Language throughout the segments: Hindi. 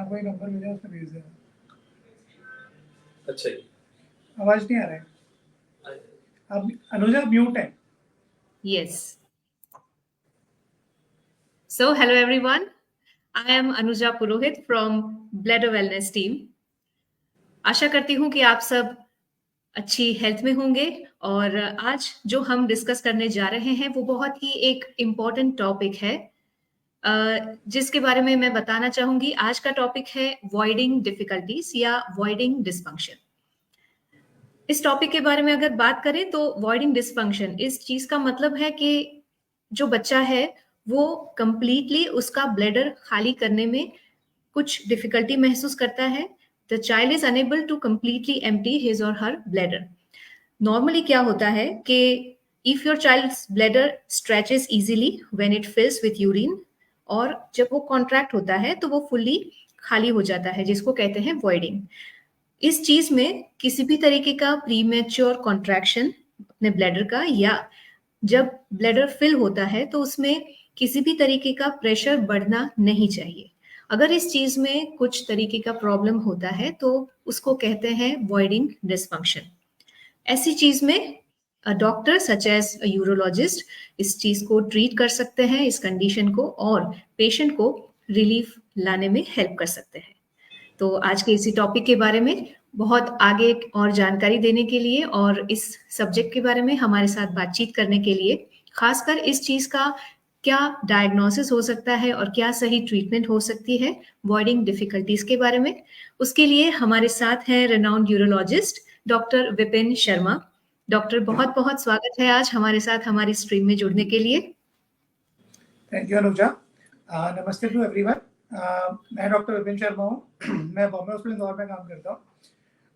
कोई नंबर मिला उसमें भेज देना। अच्छा जी, आवाज नहीं आ रहा है। अब अनुजा म्यूट है। Yes. So, hello everyone. I am Anuja Purohit from Bladder Wellness Team. आशा करती हूँ कि आप सब अच्छी हेल्थ में होंगे और आज जो हम डिस्कस करने जा रहे हैं वो बहुत ही एक इम्पॉर्टेंट टॉपिक है जिसके बारे में मैं बताना चाहूंगी। आज का टॉपिक है वॉइडिंग डिफिकल्टीज या वॉइडिंग डिस्फंक्शन। इस टॉपिक के बारे में अगर बात करें तो वॉइडिंग डिस्फंक्शन इस चीज का मतलब है कि जो बच्चा है वो कंप्लीटली उसका ब्लैडर खाली करने में कुछ डिफिकल्टी महसूस करता है। The child is unable to completely empty his or her bladder. Normally क्या होता है कि if your child's bladder stretches easily when it fills with urine, और जब वो कॉन्ट्रैक्ट होता है तो वो फुल्ली खाली हो जाता है, जिसको कहते हैं वॉइडिंग। इस चीज में किसी भी तरीके का प्रीमेच्योर कॉन्ट्रैक्शन अपने ब्लैडर का, या जब ब्लैडर फिल होता है तो उसमें किसी भी तरीके का प्रेशर बढ़ना नहीं चाहिए। अगर इस चीज में कुछ तरीके का प्रॉब्लम होता है तो उसको कहते हैं वॉइडिंग डिस्फंक्शन। ऐसी चीज में डॉक्टर सच एज यूरोलॉजिस्ट इस चीज को ट्रीट कर सकते हैं, इस कंडीशन को, और पेशेंट को रिलीफ लाने में हेल्प कर सकते हैं। तो आज के इसी टॉपिक के बारे में बहुत आगे और जानकारी देने के लिए और इस सब्जेक्ट के बारे में हमारे साथ बातचीत करने के लिए, खासकर इस चीज का क्या डायग्नोसिस हो सकता है और क्या सही ट्रीटमेंट हो सकती है वॉइडिंग डिफिकल्टीज के बारे में, उसके लिए हमारे साथ हैं renowned urologist doctor Vipin Sharma. Doctor, बहुत बहुत स्वागत है आज हमारे साथ हमारी स्ट्रीम में जुड़ने के लिए। Thank you Anuja. नमस्ते टू एवरीवन। मैं डॉक्टर विपिन शर्मा हूँ। मैं बॉम्बे हॉस्पिटल इंदौर में काम करता हूँ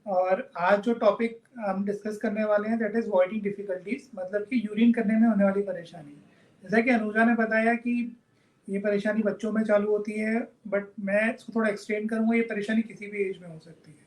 और आज जो टॉपिक हम डिस्कस करने वाले हैं दैट इज वॉइडिंग डिफिकल्टीज, मतलब कि यूरिन करने में होने वाली परेशानी। जैसा कि अनुजा ने बताया कि ये परेशानी बच्चों में चालू होती है, बट मैं इसको थोड़ा एक्सप्लेन करूँगा। ये परेशानी किसी भी एज में हो सकती है।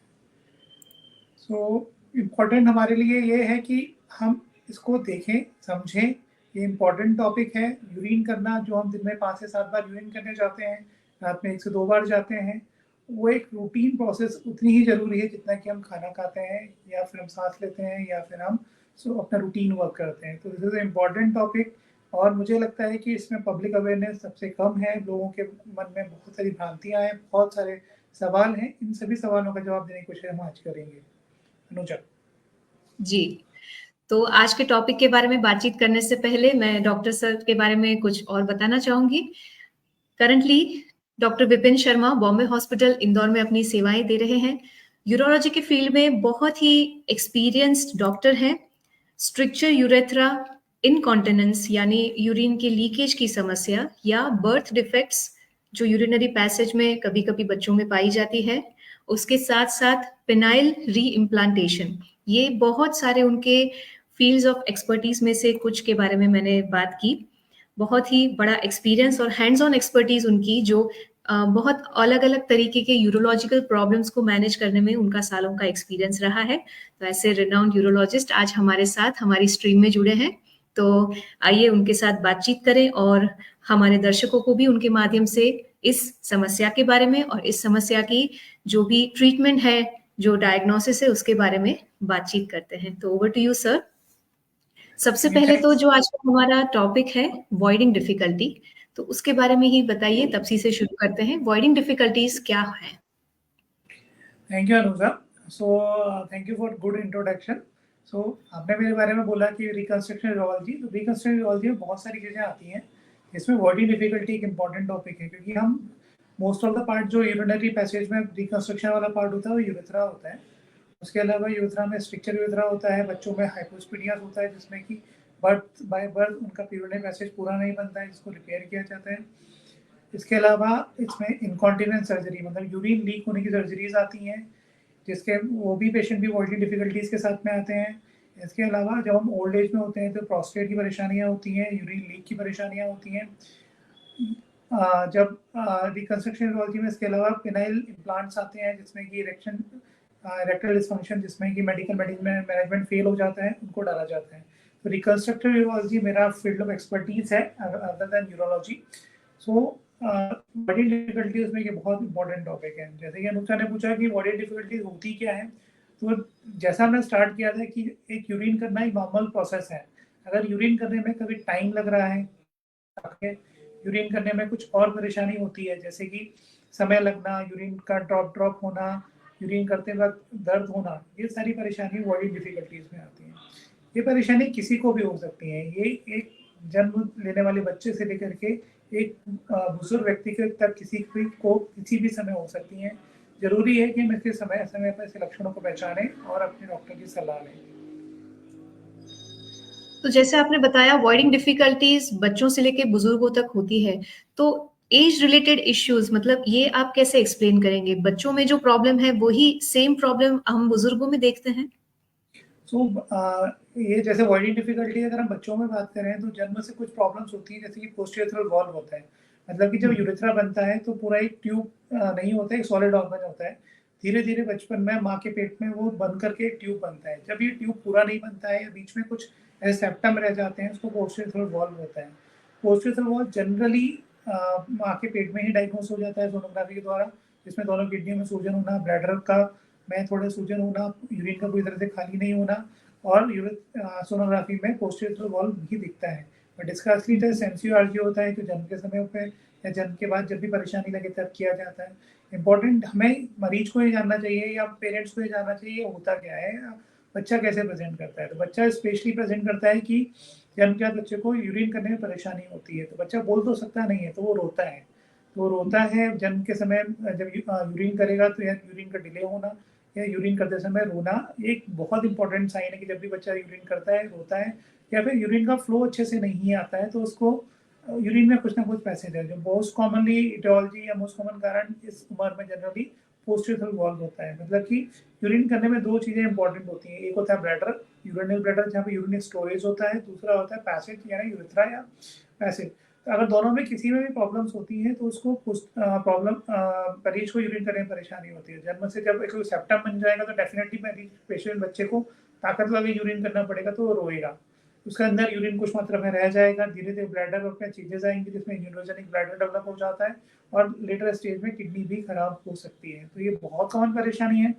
सो इम्पॉर्टेंट हमारे लिए ये है कि हम इसको देखें, समझें। ये इम्पॉर्टेंट टॉपिक है। यूरिन करना, जो हम दिन में 5 से 7 बार यूरिन करने जाते हैं, रात में 1 से 2 बार जाते हैं, वो एक रूटीन प्रोसेस उतनी ही ज़रूरी है जितना कि हम खाना खाते हैं या फिर हम सांस लेते हैं या फिर हम अपना रूटीन वर्क करते हैं। तो दिस इज़ इम्पॉर्टेंट टॉपिक और मुझे लगता है कि इसमें पब्लिक अवेयरनेस सबसे कम है। लोगों के मन में बहुत सारी भ्रांतियाँ हैं, बहुत सारे सवाल हैं। इन सभी सवालों का जवाब देने की कोशिश हम आज करेंगे। अनुजा जी, तो आज के टॉपिक के बारे में बातचीत करने से पहले मैं डॉक्टर सर के बारे में कुछ और बताना चाहूंगी। Currently doctor Vipin Sharma Bombay hospital Indore में अपनी सेवाएं दे रहे हैं। यूरोलॉजी के फील्ड में बहुत ही एक्सपीरियंस्ड डॉक्टर हैं। स्ट्रिक्चर यूरेथ्रा इनकॉन्टिनेंस यानी यूरिन के लीकेज की समस्या, या बर्थ डिफेक्ट्स जो यूरिनरी पैसेज में कभी कभी बच्चों में पाई जाती है, उसके साथ साथ पेनाइल री इम्प्लांटेशन, ये बहुत सारे उनके फील्ड्स ऑफ एक्सपर्टीज में से कुछ के बारे में मैंने बात की। बहुत ही बड़ा एक्सपीरियंस और हैंड्स ऑन एक्सपर्टीज उनकी, जो बहुत अलग अलग तरीके के यूरोलॉजिकल प्रॉब्लम्स को मैनेज करने में उनका सालों का एक्सपीरियंस रहा है। तो ऐसे रिनाउंड यूरोलॉजिस्ट आज हमारे साथ हमारी स्ट्रीम में जुड़े हैं। तो आइए उनके साथ बातचीत करें और हमारे दर्शकों को भी उनके माध्यम से इस समस्या के बारे में और इस समस्या की जो भी ट्रीटमेंट है, जो डायग्नोसिस है, उसके बारे में बातचीत करते हैं। तो ओवर टू यू सर। सबसे पहले तो जो आज का हमारा टॉपिक है वॉइडिंग डिफिकल्टी, तो उसके बारे में ही बताइए, तपसी से शुरू करते हैं। वॉइडिंग डिफिकल्टीज क्या है? Thank you Anuja. So thank you for good introduction. सो आपने मेरे बारे में बोला कि रिकंस्ट्रक्शन यूरोलॉजी, तो रिकंस्ट्रक्शन यूरोलॉजी में बहुत सारी चीज़ें आती हैं। इसमें वॉइडिंग डिफिकल्टी एक इंपॉर्टेंट टॉपिक है, क्योंकि हम मोस्ट ऑफ द पार्ट जो यूरिनरी पैसेज में रिकंस्ट्रक्शन वाला पार्ट होता है वो यूरेथ्रा होता है। उसके अलावा यूरेथ्रा में स्ट्रक्चर यूरेथ्रा होता है, बच्चों में हाइपोस्पीडिया होता है जिसमें कि बर्थ बाय बर्थ उनका यूरिनरी पैसेज पूरा नहीं बनता है, जिसको रिपेयर किया जाता है। इसके अलावा इसमें इनकॉन्टिनेंस सर्जरी, मतलब यूरिन लीक होने की सर्जरीज आती हैं, जिसके वो भी पेशेंट भी वॉइडिंग डिफिकल्टीज के साथ में आते हैं। इसके अलावा जब हम ओल्ड एज में होते हैं तो प्रोस्टेट की परेशानियाँ होती हैं, यूरिन लीक की परेशानियाँ होती हैं। जब रिकंस्ट्रक्शन यूरोलॉजी में इसके अलावा पेनाइल इम्प्लांट्स आते हैं, जिसमें कि इरेक्टल डिस्फंक्शन, जिसमें कि मेडिकल मैनेजमेंट फेल हो जाता है, उनको डाला जाता है। तो रिकंस्ट्रक्टिव यूरोलॉजी मेरा फील्ड ऑफ एक्सपर्टीज है other than urology. So body difficulties में ये बहुत इंपॉर्टेंट टॉपिक है। जैसे कि अनुष्का ने पूछा कि बॉडी डिफिकल्टीज होती क्या है, तो जैसा मैं स्टार्ट किया था कि एक यूरिन करना एक नॉर्मल प्रोसेस है। अगर यूरिन करने में कभी टाइम लग रहा है, यूरिन करने में कुछ और परेशानी होती है, जैसे कि समय लगना, यूरिन का ड्रॉप होना, यूरिन करते वक्त दर्द होना, ये सारी परेशानी बॉडी डिफिकल्टीज में आती हैं। ये परेशानी किसी को भी हो सकती है। ये एक जन्म लेने वाले बच्चे से लेकर के एक बुजुर्ग व्यक्ति के तक किसी को किसी भी समय हो सकती हैं। जरूरी है कि हम इसके समय समय पर ऐसे लक्षणों को पहचानें और अपने डॉक्टर की सलाह लें। तो जैसे आपने बताया अवॉइडिंग डिफिकल्टीज बच्चों से लेके बुजुर्गों तक होती है, तो एज रिलेटेड इश्यूज मतलब ये आप कैसे एक्सप्लेन करेंगे? बच्चों में जो प्रॉब्लम है वही सेम प्रॉब्लम हम बुजुर्गों में देखते हैं? ये जैसे अवॉइडिंग डिफिकल्टी अगर हम बच्चों में बात करें तो जन्म से कुछ प्रॉब्लम्स होती हैं, जैसे कि पोस्टीरियर वॉल्व होता है। मतलब कि जब यूरेथ्रा बनता है तो पूरा एक ट्यूब नहीं होता है, एक सॉलिड ऑर्गन होता है। धीरे धीरे बचपन में माँ के पेट में वो बन करके एक ट्यूब बनता है। जब ये ट्यूब पूरा नहीं बनता है या बीच में कुछ ऐसे सेप्टम रह जाते हैं, उसको पोस्टीरियर वॉल्व होता है। पोस्टीरियर वॉल्व जनरली माँ के पेट में ही डायग्नोस हो जाता है सोनोग्राफी के द्वारा, जिसमें दोनों किडनी में सूजन होना, ब्लैडर का में थोड़े सूजन होना, यूरिन का पूरी तरह से खाली नहीं होना, और सोनोग्राफी में पोस्टीरियर वॉल्व भी दिखता है। बट इसका असली टेस्ट एमसीओआरजी होता है, जो जन्म के समय पे या जन्म के बाद जब भी परेशानी लगे तब किया जाता है। इम्पोर्टेंट हमें मरीज को ये जानना चाहिए या पेरेंट्स को ये जानना चाहिए होता क्या है, बच्चा कैसे प्रेजेंट करता है। तो बच्चा स्पेशली प्रेजेंट करता है कि जन्म के बाद बच्चे को यूरिन करने में परेशानी होती है। तो बच्चा बोल तो सकता नहीं है, तो वो रोता है। तो वो रोता है जन्म के समय, जब यूरिन करेगा तो यूरिन का डिले होना या यूरिन करते समय रोना एक बहुत इंपॉर्टेंट साइन है कि जब भी बच्चा यूरिन करता है, रोता है, या फिर यूरिन का फ्लो अच्छे से नहीं आता है, तो उसको यूरिन में कुछ ना कुछ पैसेज है। जो मोस्ट कॉमनली इटियोलॉजी या मोस्ट कॉमन कारण इस उम्र में जनरली पोस्टीरियर वॉल्व होता है। मतलब कि यूरिन करने में दो चीजें इंपॉर्टेंट होती हैं। एक होता है ब्लैडर, यूरिनल ब्लैडर, जहाँ पे यूरिन स्टोरेज होता है। दूसरा होता है पैसेज, यानी यूरेथ्रा या पैसेज। तो अगर दोनों में किसी में भी प्रॉब्लम्स होती हैं तो उसको प्रॉब्लम मरीज को यूरिन करने में परेशानी होती है। जन्म से जब एक सेप्टम बन जाएगा तो डेफिनेटली मरीज पेशेंट बच्चे को ताकत वाले यूरिन करना पड़ेगा, तो वो रोएगा। उसके अंदर यूरिन कुछ मात्रा में रह जाएगा, धीरे धीरे ब्लैडर और चीजें आएंगी जिसमें न्यूरोजेनिक ब्लैडर डेवलप हो जाता है और लेटर स्टेज में किडनी भी खराब हो सकती है। तो ये बहुत कॉमन परेशानी है।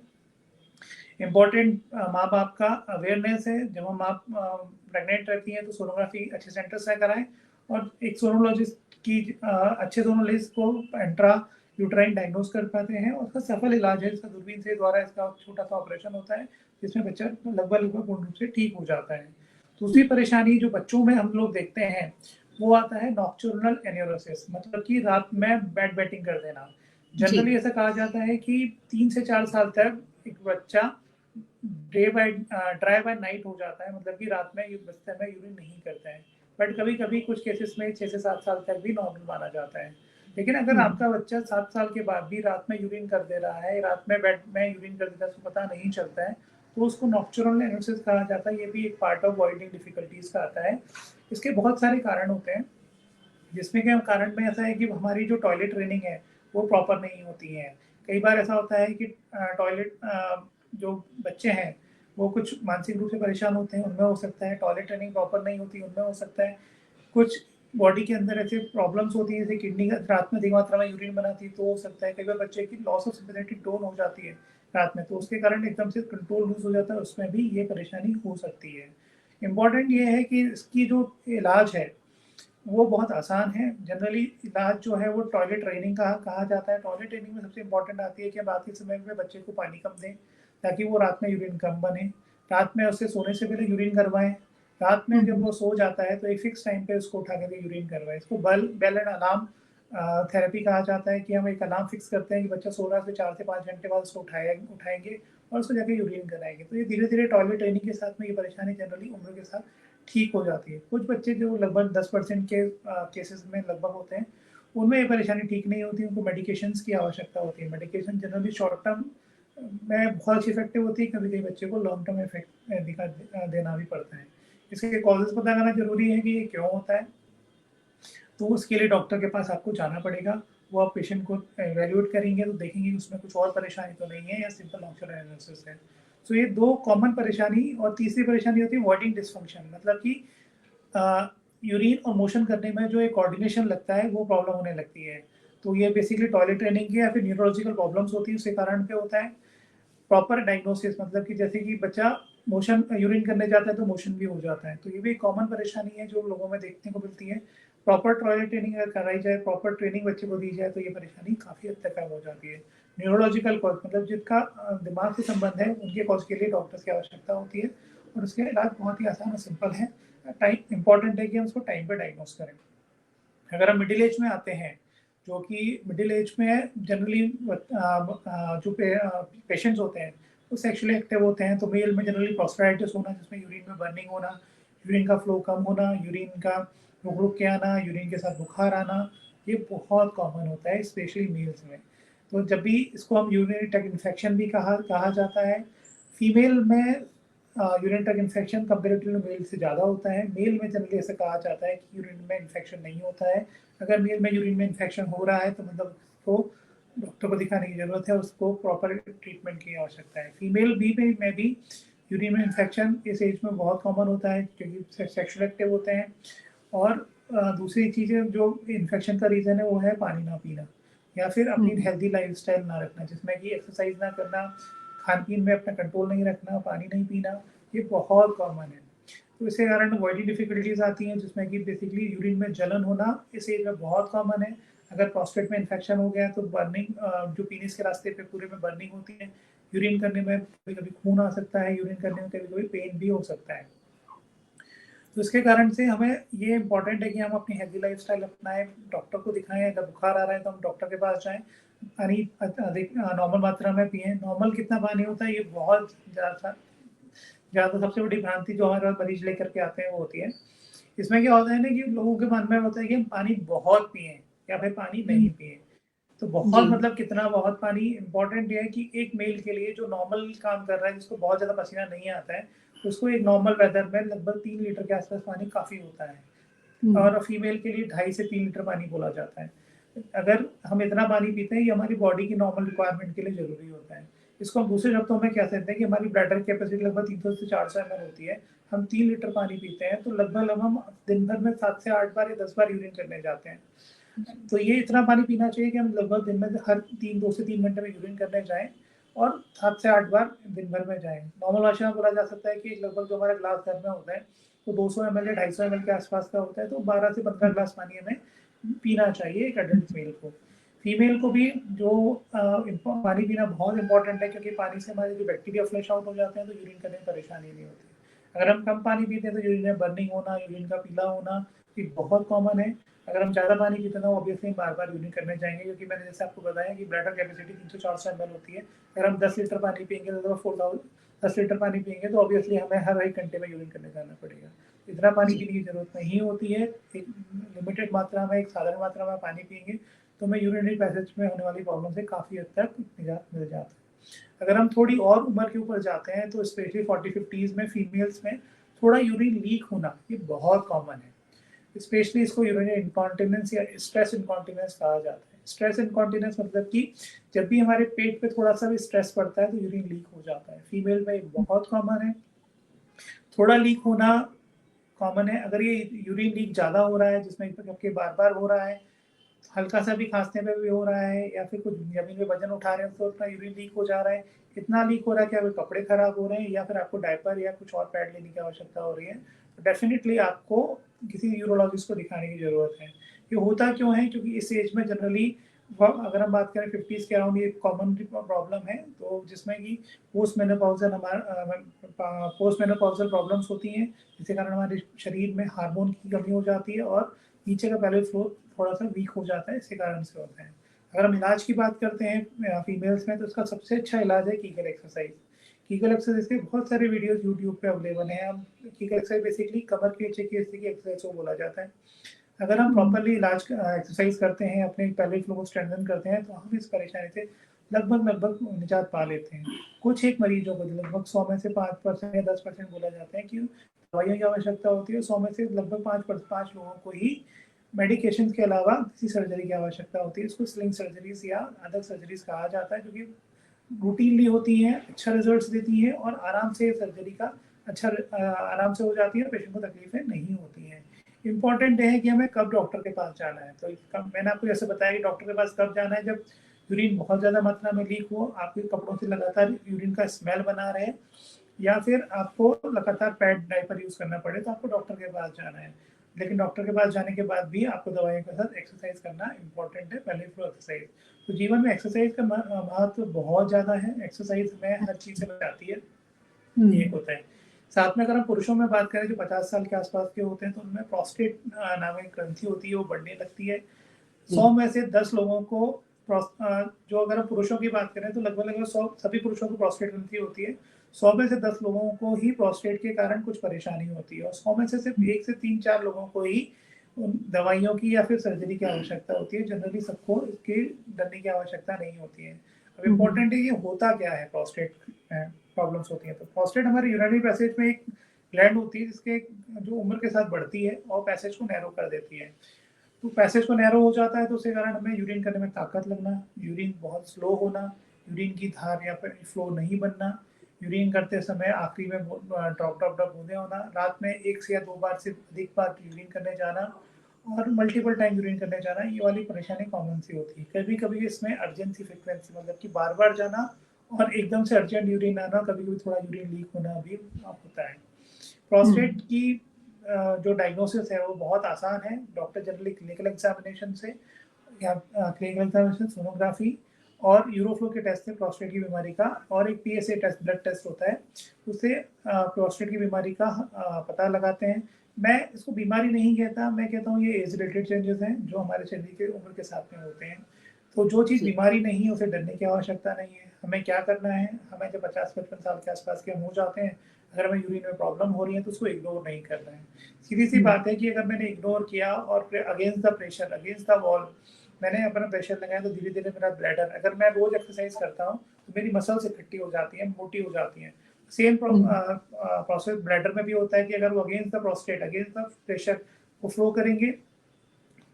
इम्पोर्टेंट माँ बाप का अवेयरनेस है। जब हम आप प्रेग्नेंट रहती हैं तो सोनोग्राफी अच्छे सेंटर से कराएं, और एक सोनोलॉजिस्ट की अच्छे सोनोलॉजिस्ट को इंट्रा यूट्राइन डायग्नोस कर पाते हैं, और उसका सफल इलाज है। इसका दूरबीन से द्वारा इसका छोटा सा ऑपरेशन होता है, जिसमें बच्चा लगभग पूर्ण रूप से ठीक हो जाता है। दूसरी परेशानी जो बच्चों में हम लोग देखते हैं वो आता है नॉक्टर्नल एन्यूरोसिस, मतलब कि रात में बेड बैटिंग कर देना। जनरली ऐसा कहा जाता है कि 3 से 4 साल तक एक बच्चा ड्राई बाय नाइट हो जाता है, मतलब कि रात में बिस्तर में यूरिन नहीं करता है। बट कभी कभी कुछ केसेस में 6 से 7 साल तक भी नॉर्मल माना जाता है। लेकिन अगर आपका बच्चा 7 साल के बाद भी रात में यूरिन कर दे रहा है, रात में बेड में यूरिन कर देता है, उसको पता नहीं चलता है, तो उसको नॉक्टर्नल एन्यूरोसिस कहा जाता है। ये भी एक पार्ट ऑफ वॉइडिंग डिफिकल्टीज का आता है। इसके बहुत सारे कारण होते हैं, जिसमें कि कारण में ऐसा है कि हमारी जो टॉयलेट ट्रेनिंग है वो प्रॉपर नहीं होती है। कई बार ऐसा होता है कि टॉयलेट जो बच्चे हैं वो कुछ मानसिक रूप से परेशान होते हैं, उनमें हो सकता है। टॉयलेट ट्रेनिंग प्रॉपर नहीं होती, उनमें हो सकता है। कुछ बॉडी के अंदर ऐसे प्रॉब्लम्स होती है, जैसे किडनी रात में अधिक मात्रा में यूरिन बनाती है, तो हो सकता है। कई बार बच्चे की लॉस ऑफ सिम्पैथेटिक टोन हो जाती है रात में, तो उसके कारण एकदम से कंट्रोल लूज हो जाता है, उसमें भी ये परेशानी हो सकती है। इम्पॉर्टेंट ये है कि इसकी जो इलाज है वो बहुत आसान है। जनरली इलाज जो है वो टॉयलेट ट्रेनिंग का कहा जाता है। टॉयलेट ट्रेनिंग में सबसे इम्पोर्टेंट आती है कि हम रात के समय में बच्चे को पानी कम दें, ताकि वो रात में यूरिन कम बने। रात में उससे सोने से पहले यूरिन करवाएं। रात में जब वो सो जाता है तो एक फिक्स टाइम पे उसको उठा करके यूरिन करवाएं। इसको बेल एंड अलार्म थेरेपी कहा जाता है, कि हम एक अलार्म फिक्स करते हैं कि बच्चा सो रहा है, 4 से 5 घंटे बाद उसको उठाएंगे और उसको जाके यूरिन कराएंगे। तो ये धीरे धीरे टॉयलेट ट्रेनिंग के साथ में ये परेशानी जनरली उम्र के साथ ठीक हो जाती है। कुछ बच्चे जो लगभग 10% के केसेस में लगभग होते हैं, उनमें ये परेशानी ठीक नहीं होती, उनको मेडिकेशंस की आवश्यकता होती है। मेडिकेशन जनरली शॉर्ट टर्म में बहुत अच्छी इफेक्टिव होती है, कभी कभी बच्चे को लॉन्ग टर्म इफेक्ट देना भी पड़ता है। इसके कॉजेज पता करना जरूरी है कि ये क्यों होता है, तो उसके लिए डॉक्टर के पास आपको जाना पड़ेगा। वो आप पेशेंट को एवेल्यूएट करेंगे तो देखेंगे कि उसमें कुछ और परेशानी तो नहीं है या सिंपल नॉक्चुरल एनालिसिस है। तो ये दो कॉमन परेशानी। और तीसरी परेशानी होती है वॉइडिंग डिसफंक्शन, मतलब कि यूरिन और मोशन करने में जो एक कोऑर्डिनेशन लगता है वो प्रॉब्लम होने लगती है। तो ये बेसिकली टॉयलेट ट्रेनिंग की या फिर न्यूरोलॉजिकल प्रॉब्लम्स होती है, उसके कारण पे होता है। प्रॉपर डायग्नोसिस मतलब कि जैसे कि बच्चा मोशन यूरिन करने जाता है तो मोशन भी हो जाता है, तो ये भी एक कॉमन परेशानी है जो लोगों में देखने को मिलती है। प्रॉपर टॉयलेट ट्रेनिंग अगर कराई जाए, प्रॉपर ट्रेनिंग बच्चे को दी जाए तो ये परेशानी काफ़ी हद तक कम हो जाती है। न्यूरोलॉजिकल कॉज मतलब जिनका दिमाग से संबंध है उनके कॉज के लिए डॉक्टर्स की आवश्यकता होती है, और उसके इलाज बहुत ही आसान और सिंपल है। टाइम इंपॉर्टेंट है कि हम उसको टाइम पे डायग्नोस करें। अगर हम मिडिल एज में आते हैं, जो कि मिडिल एज में जनरली जो पेशेंट्स होते हैं वो सेक्सुअली एक्टिव होते हैं, तो मेल में जनरली प्रोस्टाइटिस होना जिसमें यूरिन में बर्निंग होना, यूरिन का फ्लो कम होना, यूरिन का रुक रुक के आना, यूरिन के साथ बुखार आना, ये बहुत कॉमन होता है स्पेशली मेल्स में। तो जब भी इसको हम यूरिनरी ट्रैक्ट इन्फेक्शन भी कहा जाता है। फीमेल में urine tract infection comparatively male से ज़्यादा होता है। मेल में जनरली ऐसा कहा जाता है कि यूरिन में इन्फेक्शन नहीं होता है। अगर मेल में यूरिन में इन्फेक्शन हो रहा है तो मतलब उसको डॉक्टर को दिखाने की ज़रूरत है, उसको प्रॉपर ट्रीटमेंट की आवश्यकता है। फीमेल बी में भी यूरिन में इन्फेक्शन इस एज में बहुत कॉमन होता है क्योंकि सेक्सुअल एक्टिव होते हैं। और दूसरी चीज़ें जो इन्फेक्शन का रीज़न है वो है पानी ना पीना, या फिर अपनी हेल्दी लाइफस्टाइल ना रखना जिसमें कि एक्सरसाइज ना करना, खान पीन में अपना कंट्रोल नहीं रखना, पानी नहीं पीना, ये बहुत कॉमन है। तो इसके कारण बॉडी डिफिकल्टीज आती हैं जिसमें कि बेसिकली यूरिन में जलन होना इस एज में बहुत कॉमन है। अगर प्रोस्टेट में इन्फेक्शन हो गया तो बर्निंग, जो पीनिस के रास्ते पे पूरे में बर्निंग होती है। यूरिन करने में कभी कभी खून आ सकता है, यूरिन करने में कभी कभी पेन भी हो सकता है। तो इसके कारण से हमें ये इम्पोर्टेंट है कि हम अपनी हेल्दी लाइफस्टाइल अपनाएं, डॉक्टर को दिखाएं। अगर बुखार आ रहा है तो हम डॉक्टर के पास जाएं, पानी अधिक नॉर्मल मात्रा में पिएं। नॉर्मल कितना पानी होता है ये बहुत ज़्यादा सबसे बड़ी भ्रांति जो हमारे पास मरीज लेकर के आते हैं वो होती है। इसमें क्या होता है ना कि लोगों के मन में होता है कि हम पानी बहुत पिए या फिर पानी नहीं पिए। तो बहुत जी। मतलब कितना बहुत पानी इम्पोर्टेंट ये है कि एक मेल के लिए जो नॉर्मल काम कर रहा है जिसको बहुत ज़्यादा पसीना नहीं आता है, उसको एक नॉर्मल वेदर में लगभग 3 लीटर के आसपास पानी काफ़ी होता है। और फीमेल के लिए 2.5 से 3 लीटर पानी बोला जाता है। अगर हम इतना पानी पीते हैं ये हमारी बॉडी की नॉर्मल रिक्वायरमेंट के लिए ज़रूरी होता है। इसको हम दूसरे शब्दों में कह सकते हैं कि हमारी ब्लैडर कैपेसिटी लगभग 300 से 400 ml होती है। हम 3 लीटर पानी पीते हैं तो लगभग हम दिन भर में 7 से 8 बार या 10 बार यूरिन करने जाते हैं। तो ये इतना पानी पीना चाहिए कि हम लगभग दिन में हर 2 से 3 घंटे में यूरिन करने जाएं और 7 से 8 बार दिन भर में जाएं। नॉर्मल भाषा में बोला जा सकता है कि लगभग जो हमारा ग्लास घर में होता है तो 200 ml या 250 ml के आसपास का होता है, तो 12 से 15 ग्लास पानी हमें पीना चाहिए एक एडल्ट मेल को। फीमेल को भी जो पानी पीना बहुत इंपॉर्टेंट है क्योंकि पानी से हमारे जो बैक्टीरिया फ्लैश आउट हो जाते हैं तो यूरिन करने में परेशानी नहीं होती। अगर हम कम पानी पीते हैं तो यूरिन में बर्निंग होना, यूरिन का पीला होना ये बहुत कॉमन है। अगर हम ज़्यादा पानी पीते हैं तो ऑब्वियसली बार बार यूरिन करने जाएंगे क्योंकि मैंने जैसे आपको बताया कि ब्लैडर कैपेसिटी 300-400 ml होती है। अगर हम 10 लीटर पानी पियेंगे तो 10 लीटर पानी पियेंगे तो ऑब्वियसली हमें हर 1 घंटे में यूरिन करने जाना पड़ेगा। इतना पानी पीने की जरूरत नहीं होती है। एक लिमिटेड मात्रा में, एक साधारण मात्रा में पानी पियेंगे तो हमें यूरिनरी पैसेज में होने वाली प्रॉब्लम से काफ़ी हद तक निजात मिल जाता है। अगर हम थोड़ी और उम्र के ऊपर जाते हैं तो स्पेशली 40-50s में फीमेल्स में थोड़ा यूरिन लीक होना ये बहुत कॉमन है। स्पेशली इसको यूरिनरी इनकॉन्टिनेंस या स्ट्रेस इनकॉन्टिनेंस कहा जाता है। स्ट्रेस इनकॉन्टिनेंस मतलब कि जब भी हमारे पेट पे थोड़ा सा भी स्ट्रेस पड़ता है तो यूरिन लीक हो जाता है। फीमेल में एक बहुत कॉमन है। थोड़ा लीक होना कॉमन है। अगर ये यूरिन लीक ज़्यादा हो रहा है जिसमें जबकि बार बार हो रहा है, हल्का सा भी खांसने पे भी हो रहा है या फिर कुछ जमीन में वजन उठा रहे हैं तो उतना यूरिन लीक हो जा रहा है, इतना लीक हो रहा है कि आपके कपड़े खराब हो रहे हैं या फिर आपको डायपर या कुछ और पैड लेने की आवश्यकता हो रही है, तो डेफिनेटली आपको किसी यूरोलॉजिस्ट को दिखाने की जरूरत है। ये होता क्यों है? क्योंकि इस एज में जनरली अगर हम बात करें 50s के अराउंड ये कॉमन प्रॉब्लम है, तो जिसमें कि पोस्ट मेनोपॉजल प्रॉब्लम्स होती हैं जिसके कारण हमारे शरीर में हार्मोन की कमी हो जाती है और नीचे का पैलेट फ्लोर थोड़ा सा वीक हो जाता है, इसके कारण से होता है। अगर हम इलाज की बात करते हैं फीमेल्स में तो इसका सबसे अच्छा इलाज है कीगल एक्सरसाइज। कीगल एक्सरसाइज के बहुत सारे वीडियोस यूट्यूब पे अवेलेबल हैं। हम कीगल एक्सरसाइज बेसिकली कमर के नीचे की हिस्से की एक्सरसाइज को बोला जाता है। अगर हम प्रॉपरली एक्सरसाइज करते हैं, अपने पैलेट फ्लो को स्ट्रेंथन करते हैं तो हम इस परेशानी से लगभग निजात पा लेते हैं। कुछ एक मरीजों को लगभग 100 में से 5% या 10% बोला जाता है कि दवाइयों की आवश्यकता होती है। 100 में से लगभग 5 लोगों को ही मेडिकेशन के अलावा किसी सर्जरी की आवश्यकता होती है। इसको स्लिंग सर्जरीज या अदर सर्जरीज कहा जाता है जो कि रूटीनली होती हैं, अच्छा रिजल्ट्स देती हैं और आराम से सर्जरी का आराम से हो जाती है, पेशेंट को तकलीफें नहीं होती हैं। इम्पोर्टेंट है कि हमें कब डॉक्टर के पास जाना है। तो मैंने आपको जैसे बताया कि डॉक्टर के पास कब जाना है, जब यूरिन बहुत ज़्यादा मात्रा में लीक हो, आपके कपड़ों से लगातार यूरिन का स्मेल बना रहे, या फिर आपको लगातार पैड डायपर यूज़ करना पड़े, तो आपको डॉक्टर के पास जाना है। लेकिन डॉक्टर के पास जाने के बाद भी आपको दवाइयों के साथ एक्सरसाइज करना इम्पोर्टेंट है, पहले फ्लो एक्सरसाइज। तो जीवन में एक्सरसाइज का महत्व बहुत ज़्यादा है। एक्सरसाइज हमें हर चीज़ से बचाती है, ये एक होता है। साथ में अगर हम पुरुषों में बात करें जो 50 साल के आसपास के होते हैं, तो उनमें प्रोस्टेट नामक ग्रंथि होती है, वो बढ़ने लगती है। 100 में से 10 लोगों को जो अगर हम पुरुषों की बात करें तो लगभग 100 सभी पुरुषों को प्रोस्टेट ग्रंथि होती है। 100 में से 10 लोगों को ही प्रोस्टेट के कारण कुछ परेशानी होती है, और 100 में से सिर्फ 1 से 3-4 लोगों को ही दवाइयों की या फिर सर्जरी की आवश्यकता होती है। जनरली सबको इसके डरने की आवश्यकता नहीं होती है। अब इम्पोर्टेंट है ये होता क्या है प्रोस्टेट प्रॉब्लम्स होती हैं। तो प्रोस्टेट हमारे यूरिनरी पैसेज में एक ग्लैंड होती है जिसके जो उम्र के साथ बढ़ती है और पैसेज को नैरो कर देती है। तो पैसेज को नैरो हो जाता है तो उसके कारण हमें यूरिन करने में ताकत लगना, यूरिन बहुत स्लो होना, यूरिन की धार या फिर फ्लो नहीं बनना, यूरिन करते समय आखिरी में ड्रॉप ड्रॉप ड्रॉप बूंदे होना, रात में 1 से या 2 बार से अधिक बार यूरिन करने जाना और मल्टीपल टाइम यूरिन करने जाना, ये वाली परेशानी कॉमन सी होती है। कभी कभी इसमें अर्जेंसी फ्रिक्वेंसी मतलब कि बार बार जाना और एकदम से अर्जेंट यूरिन आना, कभी कभी थोड़ा यूरिन लीक होना भी होता है। प्रोस्टेट की जो डायग्नोसिस है वो बहुत आसान है। डॉक्टर जनरली क्लिनिकल एग्जामिनेशन से या क्लिनिकल एग्जामिनेशन, सोनोग्राफी और यूरोफ्लो के टेस्ट से प्रोस्टेट की बीमारी का, और एक पीएसए टेस्ट ब्लड टेस्ट होता है, उससे प्रोस्टेट की बीमारी का पता लगाते हैं। मैं इसको बीमारी नहीं कहता, मैं कहता हूँ ये एज रिलेटेड चेंजेस हैं जो हमारे शरीर के उम्र के साथ में होते हैं। तो जो चीज़ बीमारी नहीं है उसे डरने की आवश्यकता नहीं है। हमें क्या करना है, हमें जब 50-55 साल के आसपास के हम हो जाते हैं, अगर हमें यूरिन में प्रॉब्लम हो रही है तो उसको इग्नोर नहीं करना है। सीधी सी बात है कि अगर मैंने इग्नोर किया और फिर against the pressure, against the wall मैंने अपना प्रेशर लगाया, तो धीरे धीरे मेरा ब्लैडर, अगर मैं रोज एक्सरसाइज करता हूँ तो मेरी मसल्स इकट्ठी हो जाती हैं, मोटी हो जाती हैं। सेम प्रोसेस ब्लैडर में भी होता है कि अगर वो against the prostate, against the pressure को फ्लो करेंगे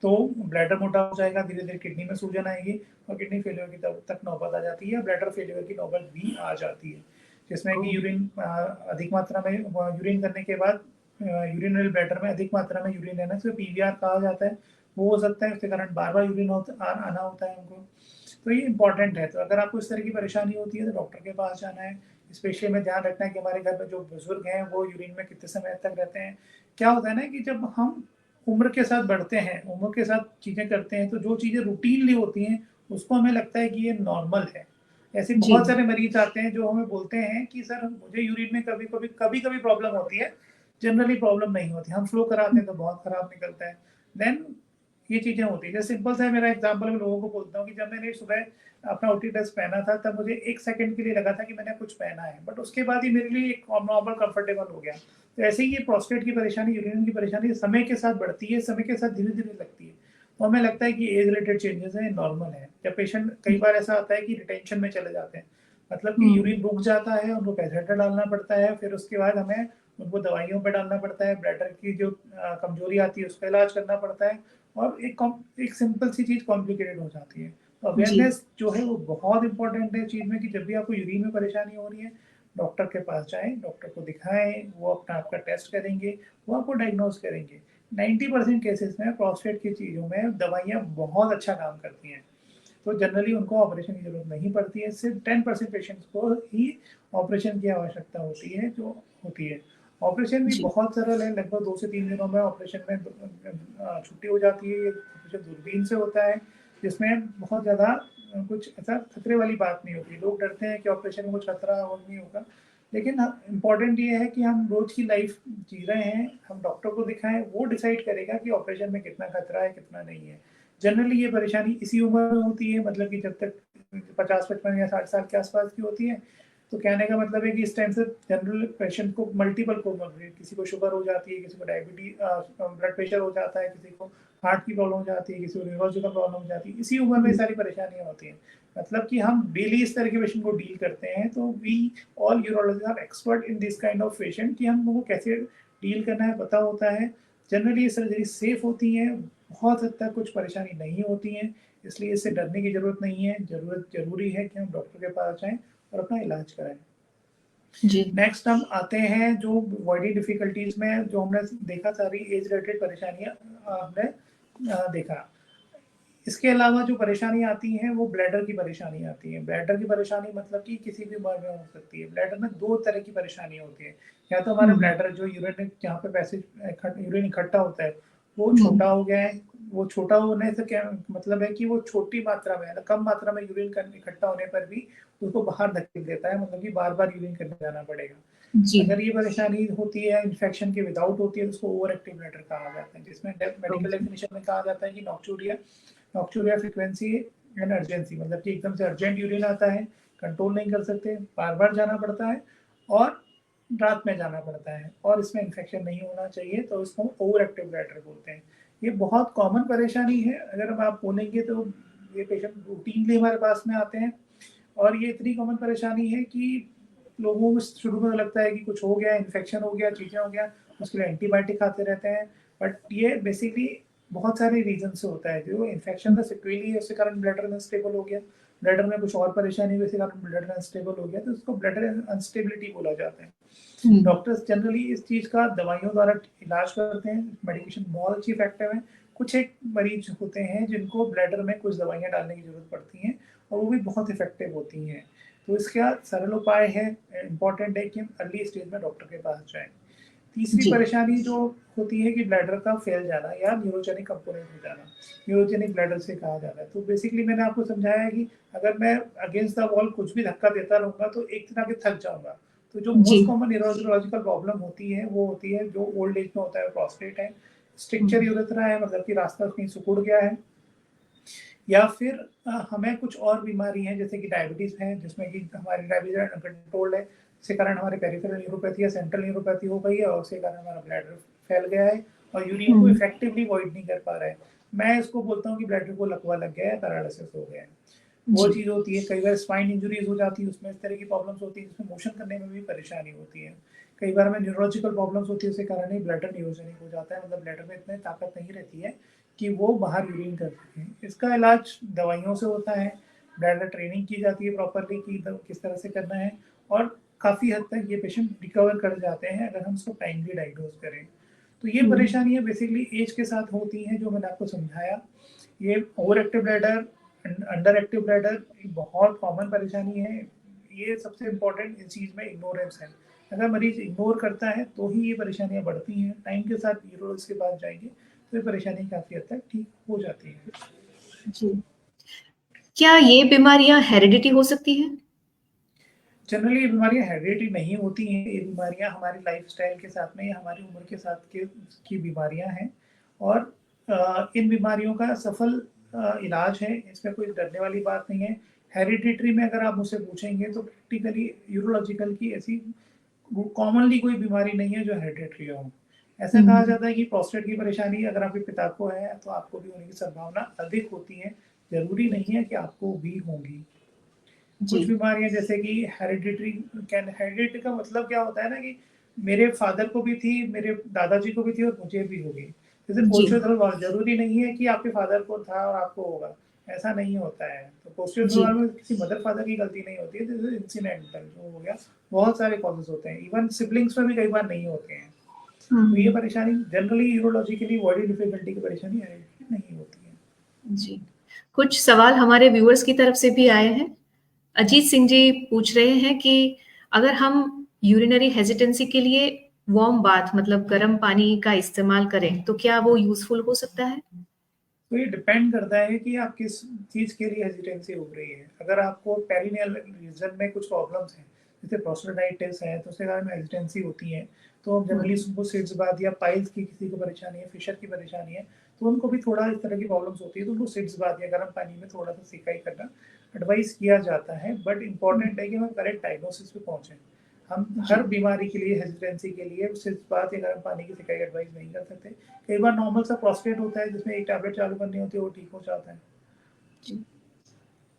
तो ब्लैडर मोटा हो जाएगा, धीरे धीरे किडनी में सूजन आएगी और किडनी फेलियर की तक नौबत आ जाती है, ब्लैडर फेलियर की नौबत भी आ जाती है, जिसमें कि यूरिन अधिक मात्रा में यूरिन करने के बाद यूरिनरी ब्लैडर में अधिक मात्रा में यूरिन लेना, जिसे पीवीआर कहा जाता है, वो हो सकता है। उसके कारण बार बार यूरिन आना होता है हमको। तो ये इंपॉर्टेंट है। तो अगर आपको इस तरह की परेशानी होती है तो डॉक्टर के पास जाना है। स्पेशली में ध्यान रखना है कि हमारे घर में जो बुजुर्ग हैं वो यूरिन में कितने समय तक रहते हैं। क्या होता है ना कि जब हम उम्र के साथ बढ़ते हैं, उम्र के साथ चीज़ें करते हैं, तो जो चीज़ें रूटीनली होती हैं उसको हमें लगता है कि ये नॉर्मल है। ऐसे जी। बहुत सारे मरीज आते हैं जो हमें बोलते हैं कि सर मुझे यूरिन में कभी-कभी प्रॉब्लम होती है, जनरली प्रॉब्लम नहीं होती। हम फ्लो कराते हैं तो बहुत खराब निकलता है। देन ये चीज़ें होती हैं। जैसे सिंपल सा मेरा एग्जांपल मैं लोगों को बोलता हूँ कि जब मैंने सुबह अपना ओटी ड्रेस पहना था तब मुझे 1 सेकंड के लिए लगा था कि मैंने कुछ पहना है, बट उसके बाद ही मेरे लिए एक नॉर्मल कंफर्टेबल हो गया। तो ऐसे ही ये प्रोस्टेट की परेशानी, यूरिन की परेशानी समय के साथ बढ़ती है, समय के साथ धीरे-धीरे लगती है। तो हमें लगता है कि एज रिलेटेड चेंजेस हैं, नॉर्मल है। जब पेशेंट, कई बार ऐसा होता है कि रिटेंशन में चले जाते हैं, मतलब कि यूरिन रुक जाता है, उनको कैथेटर डालना पड़ता है, फिर उसके बाद हमें उनको दवाइयों पे डालना पड़ता है, ब्लैडर की जो कमजोरी आती है उसका इलाज करना पड़ता है, और एक सिंपल सी चीज़ कॉम्प्लिकेटेड हो जाती है। तो जी। अवेयरनेस जो है वो बहुत इंपॉर्टेंट है चीज़ में, कि जब भी आपको यूरिन में परेशानी हो रही है, डॉक्टर के पास जाएँ, डॉक्टर को दिखाएँ, वो अपना आपका टेस्ट करेंगे, वो आपको डायग्नोज़ करेंगे। 90% केसेज़ में प्रोस्टेट की चीज़ों में दवाइयाँ बहुत अच्छा काम करती हैं। तो जनरली उनको ऑपरेशन की ज़रूरत नहीं पड़ती है, सिर्फ 10% पेशेंट्स को ही ऑपरेशन की आवश्यकता होती है, जो होती है। ऑपरेशन भी जी। बहुत सरल है, लगभग 2 से 3 दिनों में ऑपरेशन में छुट्टी हो जाती है। ये ऑपरेशन दूरबीन से होता है, जिसमें बहुत ज़्यादा कुछ ऐसा खतरे वाली बात नहीं होती। लोग डरते हैं कि ऑपरेशन में कुछ खतरा और नहीं होगा, लेकिन इम्पॉर्टेंट ये है कि हम रोज़ की लाइफ जी रहे हैं, हम डॉक्टर को दिखाएँ, वो डिसाइड करेगा कि ऑपरेशन में कितना खतरा है, कितना नहीं है। जनरली ये परेशानी इसी उम्र में होती है, मतलब कि जब तक 50-55 या 60 साल के आसपास की होती है। तो कहने का मतलब है कि इस टाइम से जनरल पेशेंट को मल्टीपल कोमोर्बिडिटी, किसी को शुगर हो जाती है, किसी को डायबिटीज, ब्लड प्रेशर हो जाता है, किसी को हार्ट की प्रॉब्लम हो जाती है, किसी को न्यूरोलॉजिकल प्रॉब्लम हो जाती है। इसी उम्र में सारी परेशानियां होती हैं। मतलब कि हम डेली इस तरह के पेशेंट को डील करते हैं, तो we all urologist are expert in this kind of patient, कि हम लोगों को कैसे डील करना है पता होता है। जनरली ये सर्जरी सेफ होती है, बहुत हद तक कुछ परेशानी नहीं होती है, इसलिए इससे डरने की ज़रूरत नहीं है। ज़रूरी है कि हम डॉक्टर के पास जाएँ और अपना इलाज कराएँ। जी। नेक्स्ट हम आते हैं जो बॉडी डिफिकल्टीज में जो हमने देखा, सारी एज रिलेटेड परेशानियां हमने देखा। इसके अलावा जो परेशानी आती है वो ब्लैडर की परेशानी आती है। ब्लैडर की परेशानी मतलब कि किसी भी उम्र में हो सकती है। ब्लैडर में दो तरह की परेशानी होती है। या तो हमारा ब्लैडर जो यूरिन जहाँ पे पैसेज यूरिन इकट्ठा होता है वो छोटा हो गया है। वो छोटा होने से क्या मतलब है कि वो छोटी मात्रा में, कम मात्रा में यूरिन इकट्ठा होने पर भी उसको बाहर धकेल देता है, मतलब कि बार बार यूरिन करने जाना पड़ेगा। जी। अगर ये परेशानी होती है इन्फेक्शन के विदाउट होती है तो उसको ओवर एक्टिव ब्लैडर कहा जाता है, जिसमें मेडिकल डेफिनेशन में कहा जाता है कि नॉक्टूरिया फ्रीक्वेंसी एंड अर्जेंसी, मतलब कि एकदम से अर्जेंट यूरिन आता है, कंट्रोल नहीं कर सकते, बार बार जाना पड़ता है और रात में जाना पड़ता है, और इसमें इन्फेक्शन नहीं होना चाहिए, तो इसको ओवर एक्टिव ब्लैडर बोलते हैं। ये बहुत कॉमन परेशानी है। अगर आप बोलेंगे तो ये पेशेंट रूटीनली हमारे पास में आते हैं, और ये इतनी कॉमन परेशानी है कि लोगों को शुरू में लगता है कि कुछ हो गया, इन्फेक्शन हो गया, चीज़ें हो गया, उसके लिए एंटीबायोटिक खाते रहते हैं। बट ये बेसिकली बहुत सारे रीजन से होता है। जो इन्फेक्शन का सिक्वेली है उसके कारण ब्लैडर अनस्टेबल हो गया, ब्लैडर में कुछ और परेशानी हुई इसके कारण ब्लैडर अनस्टेबल हो गया, तो उसको ब्लैडर अनस्टेबिलिटी बोला जाता है। डॉक्टर्स जनरली इस चीज़ का दवाइयों द्वारा इलाज करते हैं, मेडिकेशन बहुत अच्छी इफेक्टिव है। कुछ एक मरीज होते हैं जिनको ब्लैडर में कुछ दवाइयाँ डालने की जरूरत पड़ती हैं और वो भी बहुत इफेक्टिव होती हैं। तो इसका सरल उपाय है, इम्पॉर्टेंट है कि हम अर्ली स्टेज में डॉक्टर के पास जाएं। तीसरी परेशानी जो होती है कि ब्लैडर का फैल जाना या न्यूरोजेनिक कंपोनेंट हो जाना, न्यूरोजेनिक ब्लैडर से कहा जाता है। तो बेसिकली मैंने आपको समझाया है कि अगर मैं अगेंस्ट द वॉल कुछ भी धक्का देता रहूंगा तो एक तरह के थक जाऊंगा। तो जो मोस्ट कॉमन न्यूरोलॉजिकल प्रॉब्लम होती है वो होती है जो ओल्ड एज में होता है, प्रोस्टेट है, स्ट्रिक्चर यूरेथ्रा है, मतलब कि रास्ता कहीं सिकुड़ गया है, या फिर हमें कुछ और बीमारी है जैसे कि डायबिटीज है, जिसमें कि हमारी डायबिटीज अनकंट्रोल्ड है, इसके कारण हमारे पेरिफेरल न्यूरोपैथी या सेंट्रल न्यूरोपैथी हो गई है और उसके कारण हमारा ब्लैडर फैल गया है और यूरिन को इफेक्टिवली वॉइड नहीं कर पा रहा है। मैं इसको बोलता हूँ कि ब्लैडर को लकवा लग गया है, पैरालिसिस हो गया है। वो चीज़ होती है। कई बार स्पाइन इंजुरीज हो जाती है, उसमें इस तरह की प्रॉब्लम्स होती है जिसमें मोशन करने में भी परेशानी होती है। कई बार हमें न्यूरोलॉजिकल प्रॉब्लम्स होती है, उसके कारण ही ब्लैडर न्यूरोजेनिक हो जाता है, मतलब ब्लैडर में इतनी ताकत नहीं रहती है कि वो बाहर यूरिन कर सकें। इसका इलाज दवाइयों से होता है, ब्लैडर ट्रेनिंग की जाती है प्रॉपरली कि किस तरह से करना है, और काफ़ी हद तक ये पेशेंट रिकवर कर जाते हैं अगर हम उसको टाइमली डायग्नोज करें। तो ये परेशानियां बेसिकली एज के साथ होती हैं जो मैंने आपको समझाया। ये over active bladder, under active bladder बहुत कॉमन परेशानी है। ये सबसे इम्पोर्टेंट इस चीज़ में इग्नोरेंस है। अगर मरीज इग्नोर करता है तो ही ये परेशानियां बढ़ती हैं। टाइम के साथ यूरोलॉजिस्ट के पास जाएंगे तो ये परेशानी काफ़ी हद तक ठीक हो जाती है। जी। क्या ये बीमारियां हेरिडिटी हो सकती हैं? जनरली ये बीमारियां हेरिडिटी नहीं होती हैं। ये बीमारियां हमारी लाइफस्टाइल के साथ में या हमारी उम्र के साथ की बीमारियां हैं, और इन बीमारियों का सफल इलाज है, इसमें कोई डरने वाली बात नहीं है। हेरिडिटरी में अगर आप मुझसे पूछेंगे तो प्रैक्टिकली यूरोलॉजिकल की ऐसी कॉमनली कोई बीमारी नहीं है जो हेरिडिटरी हो। ऐसा कहा जाता है कि प्रोस्टेट की परेशानी अगर आपके पिता को है तो आपको भी होने की संभावना अधिक होती है, जरूरी नहीं है कि आपको भी होंगी। कुछ बीमारियां जैसे कि हेरिडिटरी का मतलब क्या होता है ना कि मेरे फादर को भी थी, मेरे दादाजी को भी थी और मुझे भी होगी। जैसे पोस्टियो जरूरी नहीं है कि आपके फादर को था और आपको होगा, ऐसा नहीं होता है। तो पोस्टियो में किसी मदर फादर की गलती नहीं होती है, जैसे इंसिडेंटल जो हो गया, बहुत सारे कॉजेज होते हैं, इवन सिबलिंग्स में भी कई बार नहीं होते हैं। तो ये परेशानी जनरली यूरोलॉजिकली बॉडी डिफिकल्टी की परेशानी नहीं होती है। जी। कुछ सवाल हमारे व्यूअर्स की तरफ से भी आए हैं। अजीत सिंह जी पूछ रहे हैं कि अगर हम यूरिनरी हेजिटेंसी के लिए वार्म बाथ मतलब गर्म पानी का इस्तेमाल करें तो क्या वो यूजफुल हो सकता है? तो ये डिपेंड करता है कि आप किस चीज़ के लिए हेजिटेंसी हो रही है। अगर आपको पेरिनियल रीजन में कुछ प्रॉब्लम्स हैं जैसे प्रोस्टेटाइटिस है तो उसके कारण हेजिटेंसी होती है, तो जनरली उनको सिड्स बाथ या पाइल्स की किसी को परेशानी है, फिशर की परेशानी है, तो उनको भी थोड़ा इस तरह की प्रॉब्लम्स होती है, तो उनको सिड्स बाथ या गर्म पानी में थोड़ा सा सिकाई करना एडवाइस किया जाता है। बट इम्पॉर्टेंट है कि हम करेक्ट डायग्नोसिस पे पहुँचें। हम हर बीमारी के लिए, हेजिटेंसी के लिए सिर्फ बात या गर्म पानी की सिकाई एडवाइस नहीं कर सकते। कई बार नॉर्मल सा प्रोस्टेट होता है जिसमें एक टैबलेट चालू करनी होती है, वो ठीक हो जाता है।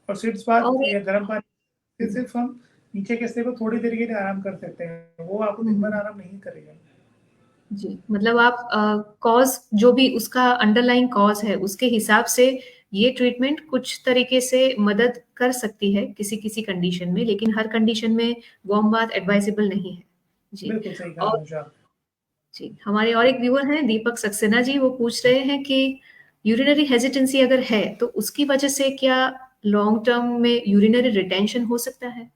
और सिर्फ बात या गर्म पानी से सिर्फ हम नीचे के हिस्से को थोड़ी देर के लिए आराम कर सकते हैं, वो आपको दिन भर आराम नहीं करेगा। जी, मतलब आप कॉज जो भी उसका अंडरलाइंग कॉज है उसके हिसाब से ये ट्रीटमेंट कुछ तरीके से मदद कर सकती है किसी किसी कंडीशन में, लेकिन हर कंडीशन में वार्म बाथ एडवाइजेबल नहीं है। जी। बिल्कुल सही कहा और अनुजा। जी, हमारे और एक व्यूअर हैं दीपक सक्सेना जी, वो पूछ रहे हैं कि यूरिनरी हेजिटेंसी अगर है तो उसकी वजह से क्या लॉन्ग टर्म में यूरिनरी रिटेंशन हो सकता है?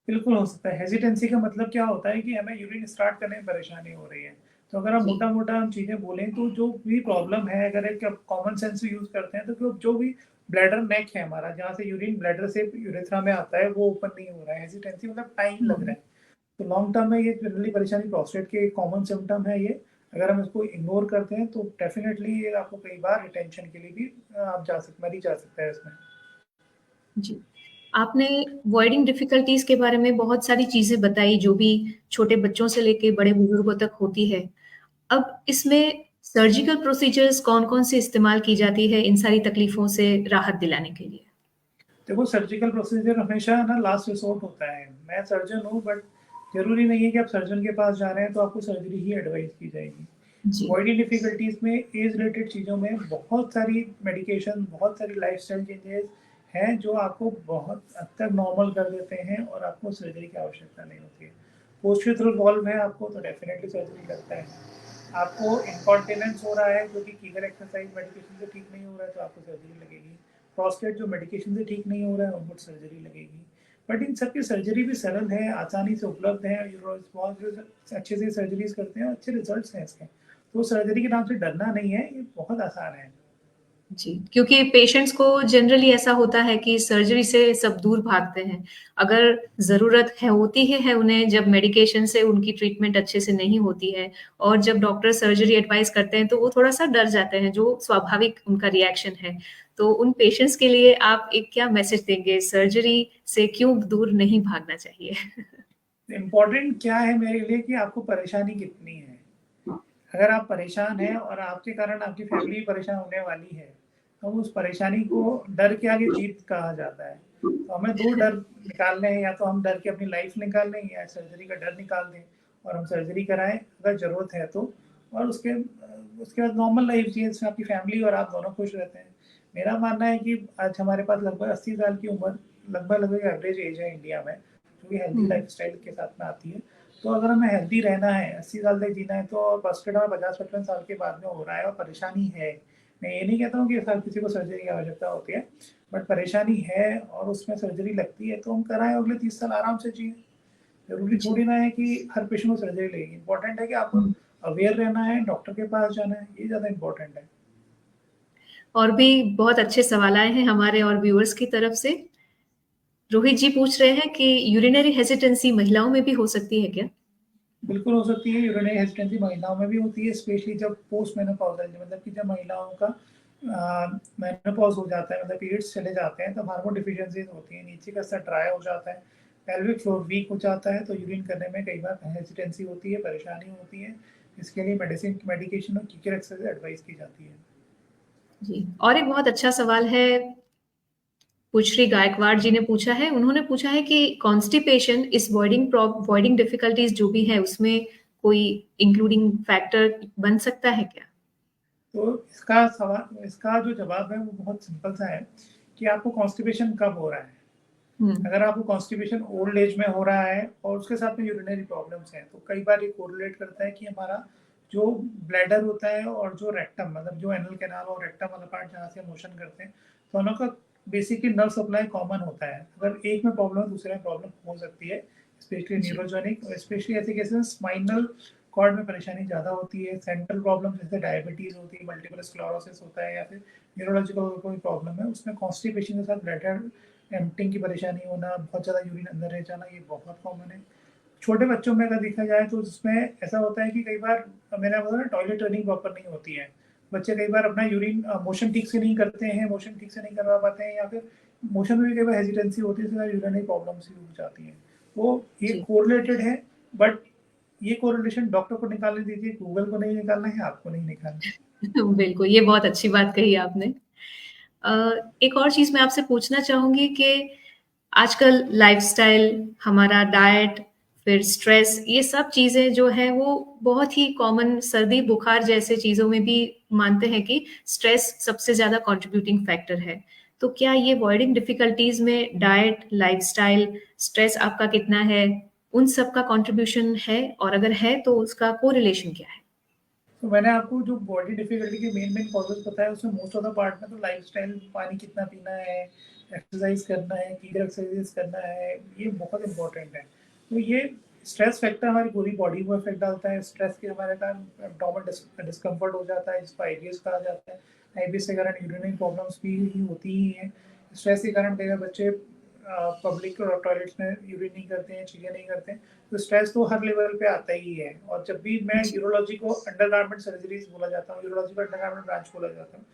बिल्कुल हो सकता है। हेजिटेंसी का मतलब क्या होता है कि हमें यूरिन स्टार्ट करने में परेशानी हो रही है। तो अगर हम जी। मोटा-मोटा हम चीज़ें बोलें तो जो भी प्रॉब्लम है, अगर एक कॉमन सेंस यूज़ करते हैं तो जो भी ब्लैडर नेक है हमारा, जहाँ से यूरिन ब्लैडर से यूरेथ्रा में आता है, वो ओपन नहीं हो रहा है। हेजिटेंसी मतलब टाइम लग रहा हुँ। है। तो लॉन्ग टर्म में ये जनरली परेशानी प्रोस्टेट के एक कॉमन सिम्पटम है ये। अगर हम इसको इग्नोर करते हैं तो डेफिनिटली ये आपको कई बार रिटेंशन के लिए भी मरीज जा सकता है इसमें। जी। आपने वॉइडिंग डिफिकल्टीज़ के बारे में बहुत सारी चीज़ें बताई जो भी छोटे बच्चों से लेके बड़े बुजुर्गों तक होती है। अब इसमें सर्जिकल प्रोसीजर्स कौन-कौन सी इस्तेमाल की जाती है इन सारी तकलीफों से राहत दिलाने के लिए? देखो सर्जिकल प्रोसीजर हमेशा ना लास्ट रिसोर्ट होता है। मैं सर्जन हूँ बट ज़रूरी नहीं है कि आप सर्जन के पास जा रहे हैं तो आपको सर्जरी ही एडवाइस की जाएगी। जी। बॉडी डिफ़िकल्टीज़ में एज रिलेटेड चीज़ों में बहुत सारी मेडिकेशन, बहुत सारी लाइफ़स्टाइल चेंजेज़ हैं जो आपको बहुत हद तक नॉर्मल कर देते हैं और आपको सर्जरी की आवश्यकता नहीं होती है। पोस्चुरल वॉल्व है आपको तो डेफ़िनेटली सर्जरी लगता है। आपको इनकॉन्टिनेंस हो रहा है जो कि कीगल एक्सरसाइज मेडिकेशन से ठीक नहीं हो रहा है तो आपको सर्जरी लगेगी। प्रोस्टेट जो मेडिकेशन से ठीक नहीं हो रहा है उनको सर्जरी लगेगी। बट इन सब की सर्जरी भी सरल है, आसानी से उपलब्ध है। अच्छे से सर्जरीज करते हैं, अच्छे रिजल्ट्स हैं इसके। तो सर्जरी के नाम से डरना नहीं है, ये बहुत आसान है। जी, क्योंकि पेशेंट्स को जनरली ऐसा होता है कि सर्जरी से सब दूर भागते हैं। अगर ज़रूरत है होती है उन्हें जब मेडिकेशन से उनकी ट्रीटमेंट अच्छे से नहीं होती है और जब डॉक्टर सर्जरी एडवाइस करते हैं तो वो थोड़ा-सा डर जाते हैं, जो स्वाभाविक उनका रिएक्शन है। तो उन पेशेंट्स के लिए आप एक क्या मैसेज देंगे? सर्जरी से क्यों दूर नहीं भागना चाहिए? इम्पोर्टेंट क्या है मेरे लिए कि आपको परेशानी कितनी है। अगर आप परेशान हैं और आपके कारण आपकी फैमिली परेशान होने वाली है, तो उस परेशानी को डर के आगे जीत कहा जाता है। तो हमें 2 डर निकालने हैं, या तो हम डर के अपनी लाइफ निकाल लें या सर्जरी का डर निकाल दें और हम सर्जरी कराएँ अगर ज़रूरत है तो। और उसके बाद नॉर्मल लाइफ जिएँ जिसमें आपकी फैमिली और आप दोनों खुश रहते हैं। मेरा मानना है कि आज हमारे पास लगभग 80 साल की उम्र लगभग एवरेज एज है इंडिया में, जो कि हेल्दी हुँ। लाइफ़स्टाइल के साथ में आती है। तो अगर हमें हेल्दी रहना है, 80 साल तक जीना है तो प्रोस्टेट हमें 50-55 साल के बाद में हो रहा है और परेशानी है। मैं ये नहीं कहता हूँ कि हर किसी को सर्जरी की आवश्यकता होती है, बट परेशानी है और उसमें सर्जरी लगती है तो हम कराएँ, अगले 30 साल आराम से जिएँ। ज़रूरी जी। थोड़ी ना है कि हर पेशेंट को सर्जरी लगेगी। इम्पोर्टेंट है कि आपको हुँ। अवेयर रहना है, डॉक्टर के पास जाना है, ये ज़्यादा इम्पोर्टेंट है। और भी बहुत अच्छे सवाल आए हैं हमारे और व्यूअर्स की तरफ से। रोहित जी पूछ रहे हैं कि यूरिनरी हेजिटेंसी महिलाओं में भी हो सकती है क्या? बिल्कुल हो सकती है। यूरिनरी हेजिटेंसी महिलाओं में भी होती है, स्पेशली जब पोस्ट मेनोपॉज़ल मतलब कि जब महिलाओं का मेनोपॉज़ हो जाता है, मतलब पीरियड्स चले जाते हैं, तब हार्मोन डिफिशियंसीज़ होती हैं, नीचे का स्तर ड्राई हो जाता है, पेल्विक फ्लोर वीक हो जाता है, तो यूरिन करने में कई बार हेजिटेंसी होती है, परेशानी होती है। इसके लिए मेडिकेशन और कीकेर एक्सरसाइज एडवाइस की जाती है। जी, और एक बहुत अच्छा सवाल है, पुश्री गायकवाड़ जी ने पूछा है। उन्होंने पूछा है कि कॉन्स्टिपेशन इस वॉइडिंग डिफिकल्टीज़ जो भी है, उसमें कोई इंक्लूडिंग फैक्टर बन सकता है क्या? तो इसका जो जवाब है वो बहुत सिंपल सा है कि आपको कॉन्स्टिपेशन कब हो रहा है। हुँ। अगर आपको कॉन्स्टिपेशन ओल्ड एज में हो रहा है और उसके साथ में यूरिनरी प्रॉब्लम्स हैं, तो कई बार ये कोरिलेट करता है कि हमारा जो ब्लैडर होता है और जो रेक्टम मतलब जो एनल कैनाल और रेक्टम वाला पार्ट जहाँ से मोशन करते हैं, दोनों का बेसिकली नर्व सप्लाई कॉमन होता है। अगर एक में प्रॉब्लम है दूसरे में प्रॉब्लम हो सकती है, स्पेशली जी। न्यूरोजेनिक और स्पेशली ऐसे केसेस में स्पाइनल कॉर्ड में परेशानी ज़्यादा होती है। सेंट्रल प्रॉब्लम जैसे डायबिटीज़ होती है, मल्टीपल स्क्लेरोसिस होता है या फिर न्यूरोलॉजिकल कोई प्रॉब्लम है, उसमें कॉन्स्टिपेशन के साथ ब्लैडर एम्पटिंग की परेशानी होना, बहुत ज़्यादा यूरिन अंदर रह जाना, ये बहुत कॉमन है। छोटे बच्चों में अगर देखा जाए तो उसमें ऐसा होता है कि कई बार मैंने बोला ना टॉयलेट टर्निंग प्रॉपर नहीं होती है। बच्चे कई बार अपना यूरिन मोशन ठीक से नहीं करते हैं, मोशन ठीक से नहीं करवा पाते हैं या फिर मोशन में भी कई बार हेजिटेंसी होती है, इसलिए यूरिनरी प्रॉब्लम्स भी हो जाती हैं। वो ये जी। कोरिलेटेड है, बट ये कोरिलेशन डॉक्टर को निकालने दीजिए, गूगल को नहीं निकालना है, आपको नहीं निकालना है। बिल्कुल, ये बहुत अच्छी बात कही आपने। अ, एक और चीज़ मैं आपसे पूछना चाहूँगी कि आजकल लाइफ़स्टाइल, हमारा डाइट, फिर स्ट्रेस, ये सब चीज़ें जो हैं वो बहुत ही कॉमन, सर्दी बुखार जैसे चीज़ों में भी मानते हैं कि स्ट्रेस सबसे ज़्यादा कंट्रीब्यूटिंग फैक्टर है। तो क्या ये वॉइडिंग डिफिकल्टीज में डाइट, लाइफस्टाइल, स्ट्रेस आपका कितना है, उन सब का कंट्रीब्यूशन है, और अगर है तो उसका कोरिलेशन क्या है? तो मैंने आपको जो बॉडी डिफिकल्टी के मेन मेन कॉजेज बताया, उसमें मोस्ट ऑफ द पार्ट में तो लाइफस्टाइल, पानी कितना पीना है, एक्सरसाइज करना है, कीगर एक्सरसाइज करना है, ये बहुत इंपॉर्टेंट है। तो ये स्ट्रेस फैक्टर हमारी पूरी बॉडी को इफेक्ट डालता है। स्ट्रेस के हमारे कारण एब्डोमेन डिस्कम्फर्ट हो जाता है, जिसको आईबीएस कहा जाता है। आईबीएस के कारण यूरिनरी प्रॉब्लम्स भी होती ही हैं। स्ट्रेस के कारण कई बार बच्चे पब्लिक टॉयलेट्स में यूरिन नहीं करते हैं, चीज़ें नहीं करते हैं। तो स्ट्रेस तो हर लेवल पे आता ही है। और जब भी मैं जी। यूरोलॉजी को अंडरगारमेंट सर्जरीज बोला जाता हूँ, यूरोलॉजी को अंडरगारमेंट ब्रांच बोला जाता हूँ,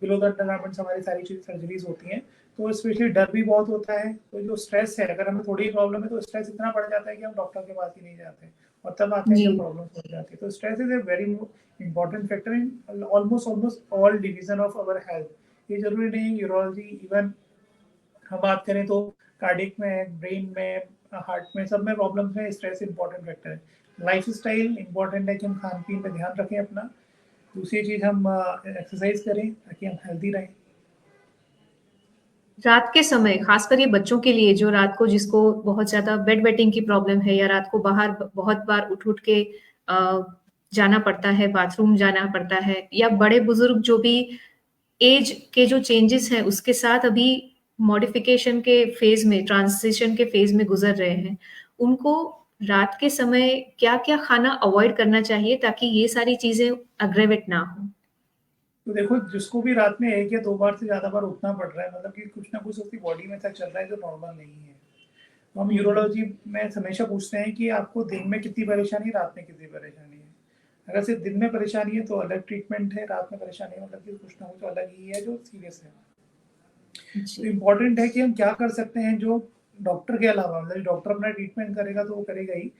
बिलो द अंडरगारमेंट्स हमारी सारी चीज सर्जरीज होती हैं। तो स्पेशली डर भी बहुत होता है। तो जो स्ट्रेस है, अगर हमें थोड़ी प्रॉब्लम है तो स्ट्रेस इतना बढ़ जाता है कि हम डॉक्टर के पास ही नहीं जाते, और तब आते हैं जी। जब प्रॉब्लम हो जाती है। तो stress is a very important factor in almost all division of our health. ये जरूरी नहीं है यूरोलॉजी, इवन हम बात करें तो कार्डिक में, ब्रेन में, हार्ट में, सब में प्रॉब्लम्स में स्ट्रेस इंपॉर्टेंट फैक्टर है। लाइफ स्टाइल इंपॉर्टेंट है कि हम खान पीन पे ध्यान रखें अपना। दूसरी चीज, हम एक्सरसाइज करें ताकि हम हेल्दी रहें। रात के समय, खासकर ये बच्चों के लिए जो रात को, जिसको बहुत ज़्यादा बेड वेटिंग की प्रॉब्लम है, या रात को बाहर बहुत बार उठ-उठ के अ, जाना पड़ता है, बाथरूम जाना पड़ता है, या बड़े-बुजुर्ग जो भी एज के जो चेंजेस हैं, उसके साथ अभी मॉडिफिकेशन के फेज़ में, ट्रांज़िशन के फेज़ में गुज़र रहे हैं, उनको रात के समय क्या-क्या खाना अवॉइड करना चाहिए ताकि ये सारी चीज़ें अग्रेवेट ना हों? तो देखो, जिसको भी रात में एक या दो बार से ज्यादा बार उठना पड़ रहा है, मतलब कि कुछ ना कुछ उसकी बॉडी में ऐसा चल रहा है जो नॉर्मल नहीं है। तो हम हुँ, हुँ। यूरोलॉजी में हमेशा पूछते हैं कि आपको दिन में कितनी परेशानी है, रात में कितनी परेशानी है। अगर सिर्फ दिन में परेशानी है तो अलग ट्रीटमेंट है, रात में परेशानी है मतलब कि कुछ ना कुछ अलग ही है जो सीरियस है। तो जी। इम्पोर्टेंट है कि हम क्या कर सकते हैं जो डॉक्टर के अलावा, मतलब डॉक्टर अपना ट्रीटमेंट करेगा तो वो करेगा ही,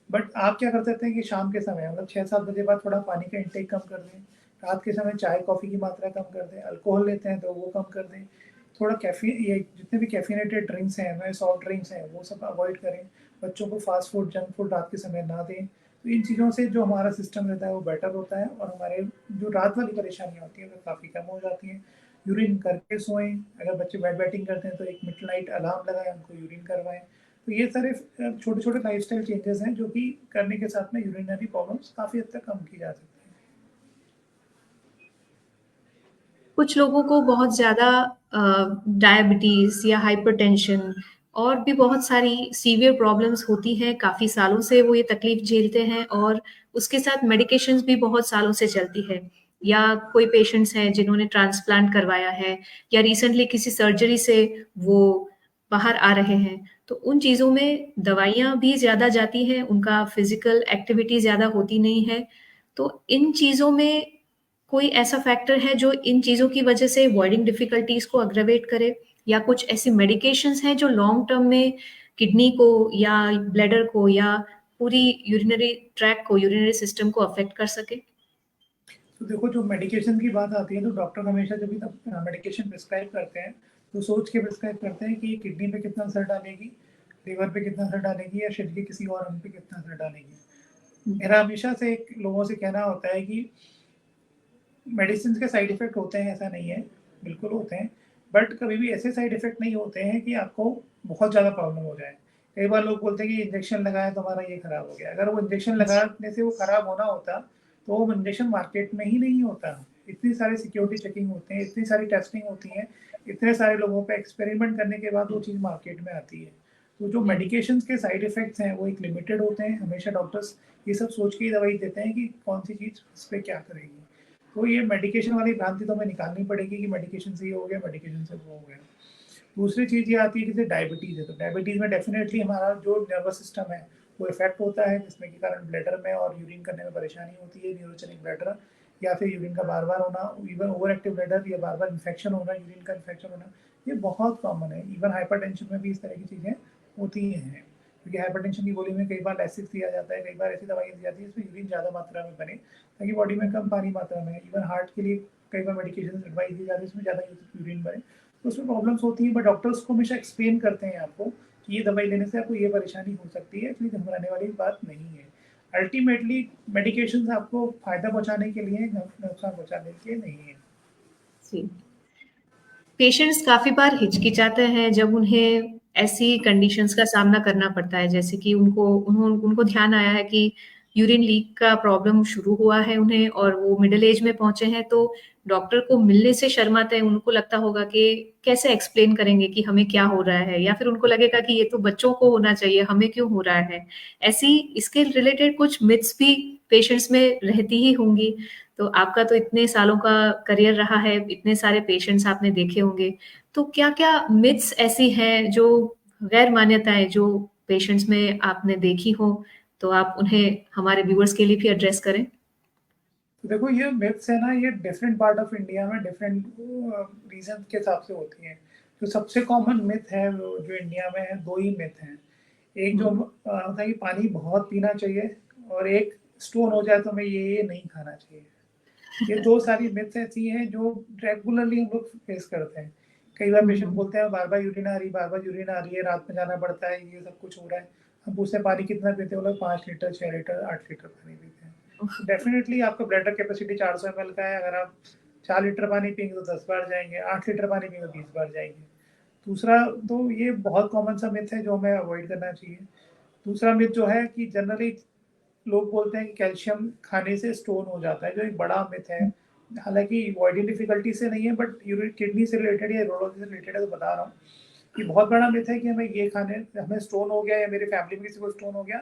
बट आप क्या कर सकते हैं कि शाम के समय, मतलब 6-7 बजे बाद थोड़ा पानी का इंटेक कम कर दें। रात के समय चाय कॉफ़ी की मात्रा कम कर दें। अल्कोहल लेते हैं तो वो कम कर दें। थोड़ा कैफीन, ये जितने भी कैफिनेटेड ड्रिंक्स हैं, हमें सॉफ्ट ड्रिंक्स हैं, वो सब अवॉइड करें। बच्चों को फास्ट फूड, जंक फूड रात के समय ना दें। तो इन चीज़ों से जो हमारा सिस्टम रहता है वो बेटर होता है, और हमारे जो रात वाली परेशानियाँ होती हैं वो काफ़ी कम हो जाती हैं। यूरिन करके सोएं। अगर बच्चे बेड बैटिंग करते हैं तो एक मिड नाइट अलार्म लगाएं, उनको यूरिन करवाएं। तो ये सारे छोटे छोटे लाइफस्टाइल चेंजेस हैं जो कि करने के साथ में यूरिनरी प्रॉब्लम्स काफ़ी हद तक कम की जा सकती हैं। कुछ लोगों को बहुत ज़्यादा डायबिटीज़ या हाइपरटेंशन और भी बहुत सारी सीवियर प्रॉब्लम्स होती हैं, काफ़ी सालों से वो ये तकलीफ़ झेलते हैं, और उसके साथ मेडिकेशंस भी बहुत सालों से चलती है। या कोई पेशेंट्स हैं जिन्होंने ट्रांसप्लांट करवाया है, या रिसेंटली किसी सर्जरी से वो बाहर आ रहे हैं। तो उन चीज़ों में दवाइयाँ भी ज़्यादा जाती हैं, उनका फिज़िकल एक्टिविटी ज़्यादा होती नहीं है। तो इन चीज़ों में कोई ऐसा फैक्टर है जो इन चीज़ों की वजह से वॉइडिंग डिफिकल्टीज को अग्रवेट करे, या कुछ ऐसी मेडिकेशंस हैं जो लॉन्ग टर्म में किडनी को या ब्लैडर को या पूरी यूरिनरी ट्रैक को, यूरिनरी सिस्टम को अफेक्ट कर सके? तो देखो, जो मेडिकेशन की बात आती है तो डॉक्टर हमेशा जब भी मेडिकेशन प्रिस्क्राइब करते हैं तो सोच के प्रिस्क्राइब करते हैं कि ये किडनी पे कितना असर डालेगी, लिवर पे कितना असर डालेगी, या शरीर के किसी और अंग पे कितना असर डालेगी। मेरा हमेशा से एक लोगों से कहना होता है कि मेडिसिन के साइड इफेक्ट होते हैं, ऐसा नहीं है, बिल्कुल होते हैं, बट कभी भी ऐसे साइड इफेक्ट नहीं होते हैं कि आपको बहुत ज़्यादा प्रॉब्लम हो जाए। कई बार लोग बोलते हैं कि इंजेक्शन लगाया तो हमारा ये खराब हो गया। अगर वो इंजेक्शन जी। लगाने से वो खराब होना होता तो वो इंजेक्शन मार्केट में ही नहीं होता। इतनी सारी सिक्योरिटी चेकिंग होते हैं, इतनी सारी टेस्टिंग होती है, इतने सारे लोगों पे एक्सपेरिमेंट करने के बाद वो चीज़ मार्केट में आती है। तो जो मेडिकेशंस के साइड इफेक्ट्स हैं वो एक लिमिटेड होते हैं। हमेशा डॉक्टर्स ये सब सोच के ही दवाई देते हैं कि कौन सी चीज़ इस पर क्या करेगी। तो ये मेडिकेशन वाली भ्रांति तो हमें निकालनी पड़ेगी कि मेडिकेशन से ये हो गया, मेडिकेशन से वो हो गया। दूसरी चीज़ ये आती है कि जैसे डायबिटीज़ है, तो डायबिटीज़ में डेफिनेटली हमारा जो नर्वस सिस्टम है वो इफेक्ट होता है, जिसमें के कारण ब्लैडर में और यूरिन करने में परेशानी होती है, न्यूरोजेनिक ब्लैडर, या फिर यूरिन का बार बार होना, इवन ओवर एक्टिव ब्लैडर, या बार बार इन्फेक्शन होना, यूरिन का इन्फेक्शन होना, ये बहुत कॉमन है। इवन हाइपरटेंशन में भी इस तरह की चीज़ें होती हैं, क्योंकि हाइपरटेंशन की गोली में कई बार लैसिक्स दिया जाता है, कई बार ऐसी दवाइयाँ दी जाती है इसमें यूरिन ज़्यादा मात्रा में बने ताकि बॉडी में कम पानी मात्रा में। इवन हार्ट के लिए कई बार मेडिकेशन एडवाइस दी जाती है इसमें ज़्यादा यूरिन बने। तो उसमें प्रॉब्लम्स होती हैं, बट डॉक्टर्स को हमेशा एक्सप्लेन करते हैं आपको कि ये दवाई लेने से आपको ये परेशानी हो सकती है, इसलिए घबराने वाली बात नहीं है। अल्टीमेटली मेडिकेशंस आपको फ़ायदा पहुँचाने के लिए हैं, नुकसान पहुँचाने के लिए नहीं है। जी। पेशेंट्स काफ़ी बार हिचकिचाते हैं जब उन्हें ऐसी कंडीशंस का सामना करना पड़ता है, जैसे कि उनको ध्यान आया है कि यूरिन लीक का प्रॉब्लम शुरू हुआ है उन्हें और वो मिडल एज में पहुँचे हैं, तो डॉक्टर को मिलने से शर्माते हैं। उनको लगता होगा कि कैसे एक्सप्लेन करेंगे कि हमें क्या हो रहा है, या फिर उनको लगेगा कि ये तो बच्चों को होना चाहिए, हमें क्यों हो रहा है? ऐसी इसके रिलेटेड कुछ मिथ्स भी पेशेंट्स में रहती ही होंगी। तो आपका तो इतने सालों का करियर रहा है, इतने सारे पेशेंट्स आपने देखे होंगे, तो क्या-क्या मिथ्स ऐसी हैं जो गैर मान्यताएँ जो पेशेंट्स में आपने देखी हो, तो आप उन्हें हमारे व्यूअर्स के लिए भी एड्रेस करें? तो देखो ये मिथ्स है ना, ये डिफरेंट पार्ट ऑफ इंडिया में डिफरेंट रीजन के हिसाब से होती हैं। जो सबसे कॉमन मिथ है जो इंडिया में है, 2 ही मिथ हैं। एक जो हुँ। होता है कि पानी बहुत पीना चाहिए, और एक स्टोन हो जाए तो हमें ये नहीं खाना चाहिए। ये 2 सारी मिथ्स ऐसी हैं जो रेगुलरली हम लोग फेस करते हैं। कई बार हुँ, पेशेंट हुँ। बोलते हैं बार-बार यूरिन आ रही, बार-बार यूरिन आ रही है, रात में जाना पड़ता है, ये सब कुछ हो रहा है। हम पूछते हैं पानी कितना पीते हो? बोला 5 लीटर, 6 लीटर, 8 लीटर पानी पीते हैं। तो डेफिनिटली आपका ब्लैडर कैपेसिटी 400 एमएल का है। अगर आप 4 लीटर पानी पिएँगे तो 10 बार जाएँगे, 8 लीटर पानी पिएँगे तो 20 बार जाएँगे। दूसरा, तो ये बहुत कॉमन सा मिथ है जो हमें अवॉइड करना चाहिए। दूसरा मिथ जो है कि जनरली लोग बोलते हैं कि कैल्शियम खाने से स्टोन हो जाता है, जो एक बड़ा मिथ है। हालाँकि वॉइडिंग डिफ़िकल्टी से नहीं है, बट यूरिन किडनी से रिलेटेड या यूरोलॉजी से रिलेटेड है, तो बता रहा हूँ। कि बहुत बड़ा मिथ है कि हमें स्टोन हो गया या मेरे फैमिली में किसी को स्टोन हो गया,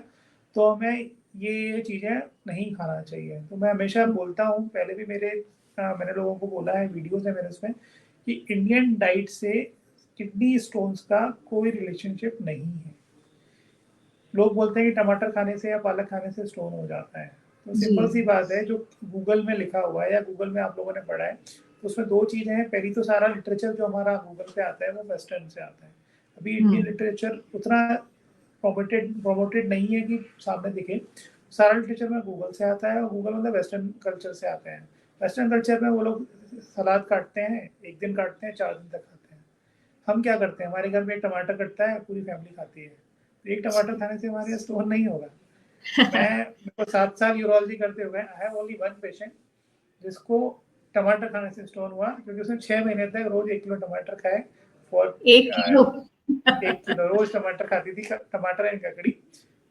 तो हमें ये चीज़ें नहीं खाना चाहिए। तो मैं हमेशा बोलता हूँ, पहले भी मैंने लोगों को बोला है, वीडियोज़ है मेरे उसमें, कि इंडियन डाइट से किडनी स्टोन्स का कोई रिलेशनशिप नहीं है। लोग बोलते हैं कि टमाटर खाने से या पालक खाने से स्टोन हो जाता है। तो जी। सिंपल सी बात है, जो गूगल में लिखा हुआ है या गूगल में आप लोगों ने पढ़ा है, तो उसमें 2 चीज़ें हैं। पहली तो सारा लिटरेचर जो हमारा गूगल पे आता है वो वेस्टर्न से आता है। अभी हुँ, इंडियन लिटरेचर उतना प्रमोटेड नहीं है कि सामने दिखे। सारा लिटरेचर में गूगल से आता है, और गूगल मतलब वेस्टर्न कल्चर से आता है। वेस्टर्न कल्चर में वो लोग सलाद काटते हैं, 1 दिन काटते हैं, 4 दिन तक खाते हैं। हम क्या करते हैं, हमारे घर में 1 टमाटर कटता है, पूरी फैमिली खाती है। तो 1 टमाटर खाने से हमारे यहाँ स्टोन नहीं होगा। मेरे को 7 साल यूरोलॉजी करते हुए आई हैव ओनली 1 पेशेंट जिसको टमाटर खाने से स्टोन हुआ, क्योंकि उसने 6 महीने तक रोज़ 1 किलो टमाटर खाए। For 1 kilo. 1 किलो रोज़ टमाटर खाती थी, टमाटर एंड ककड़ी।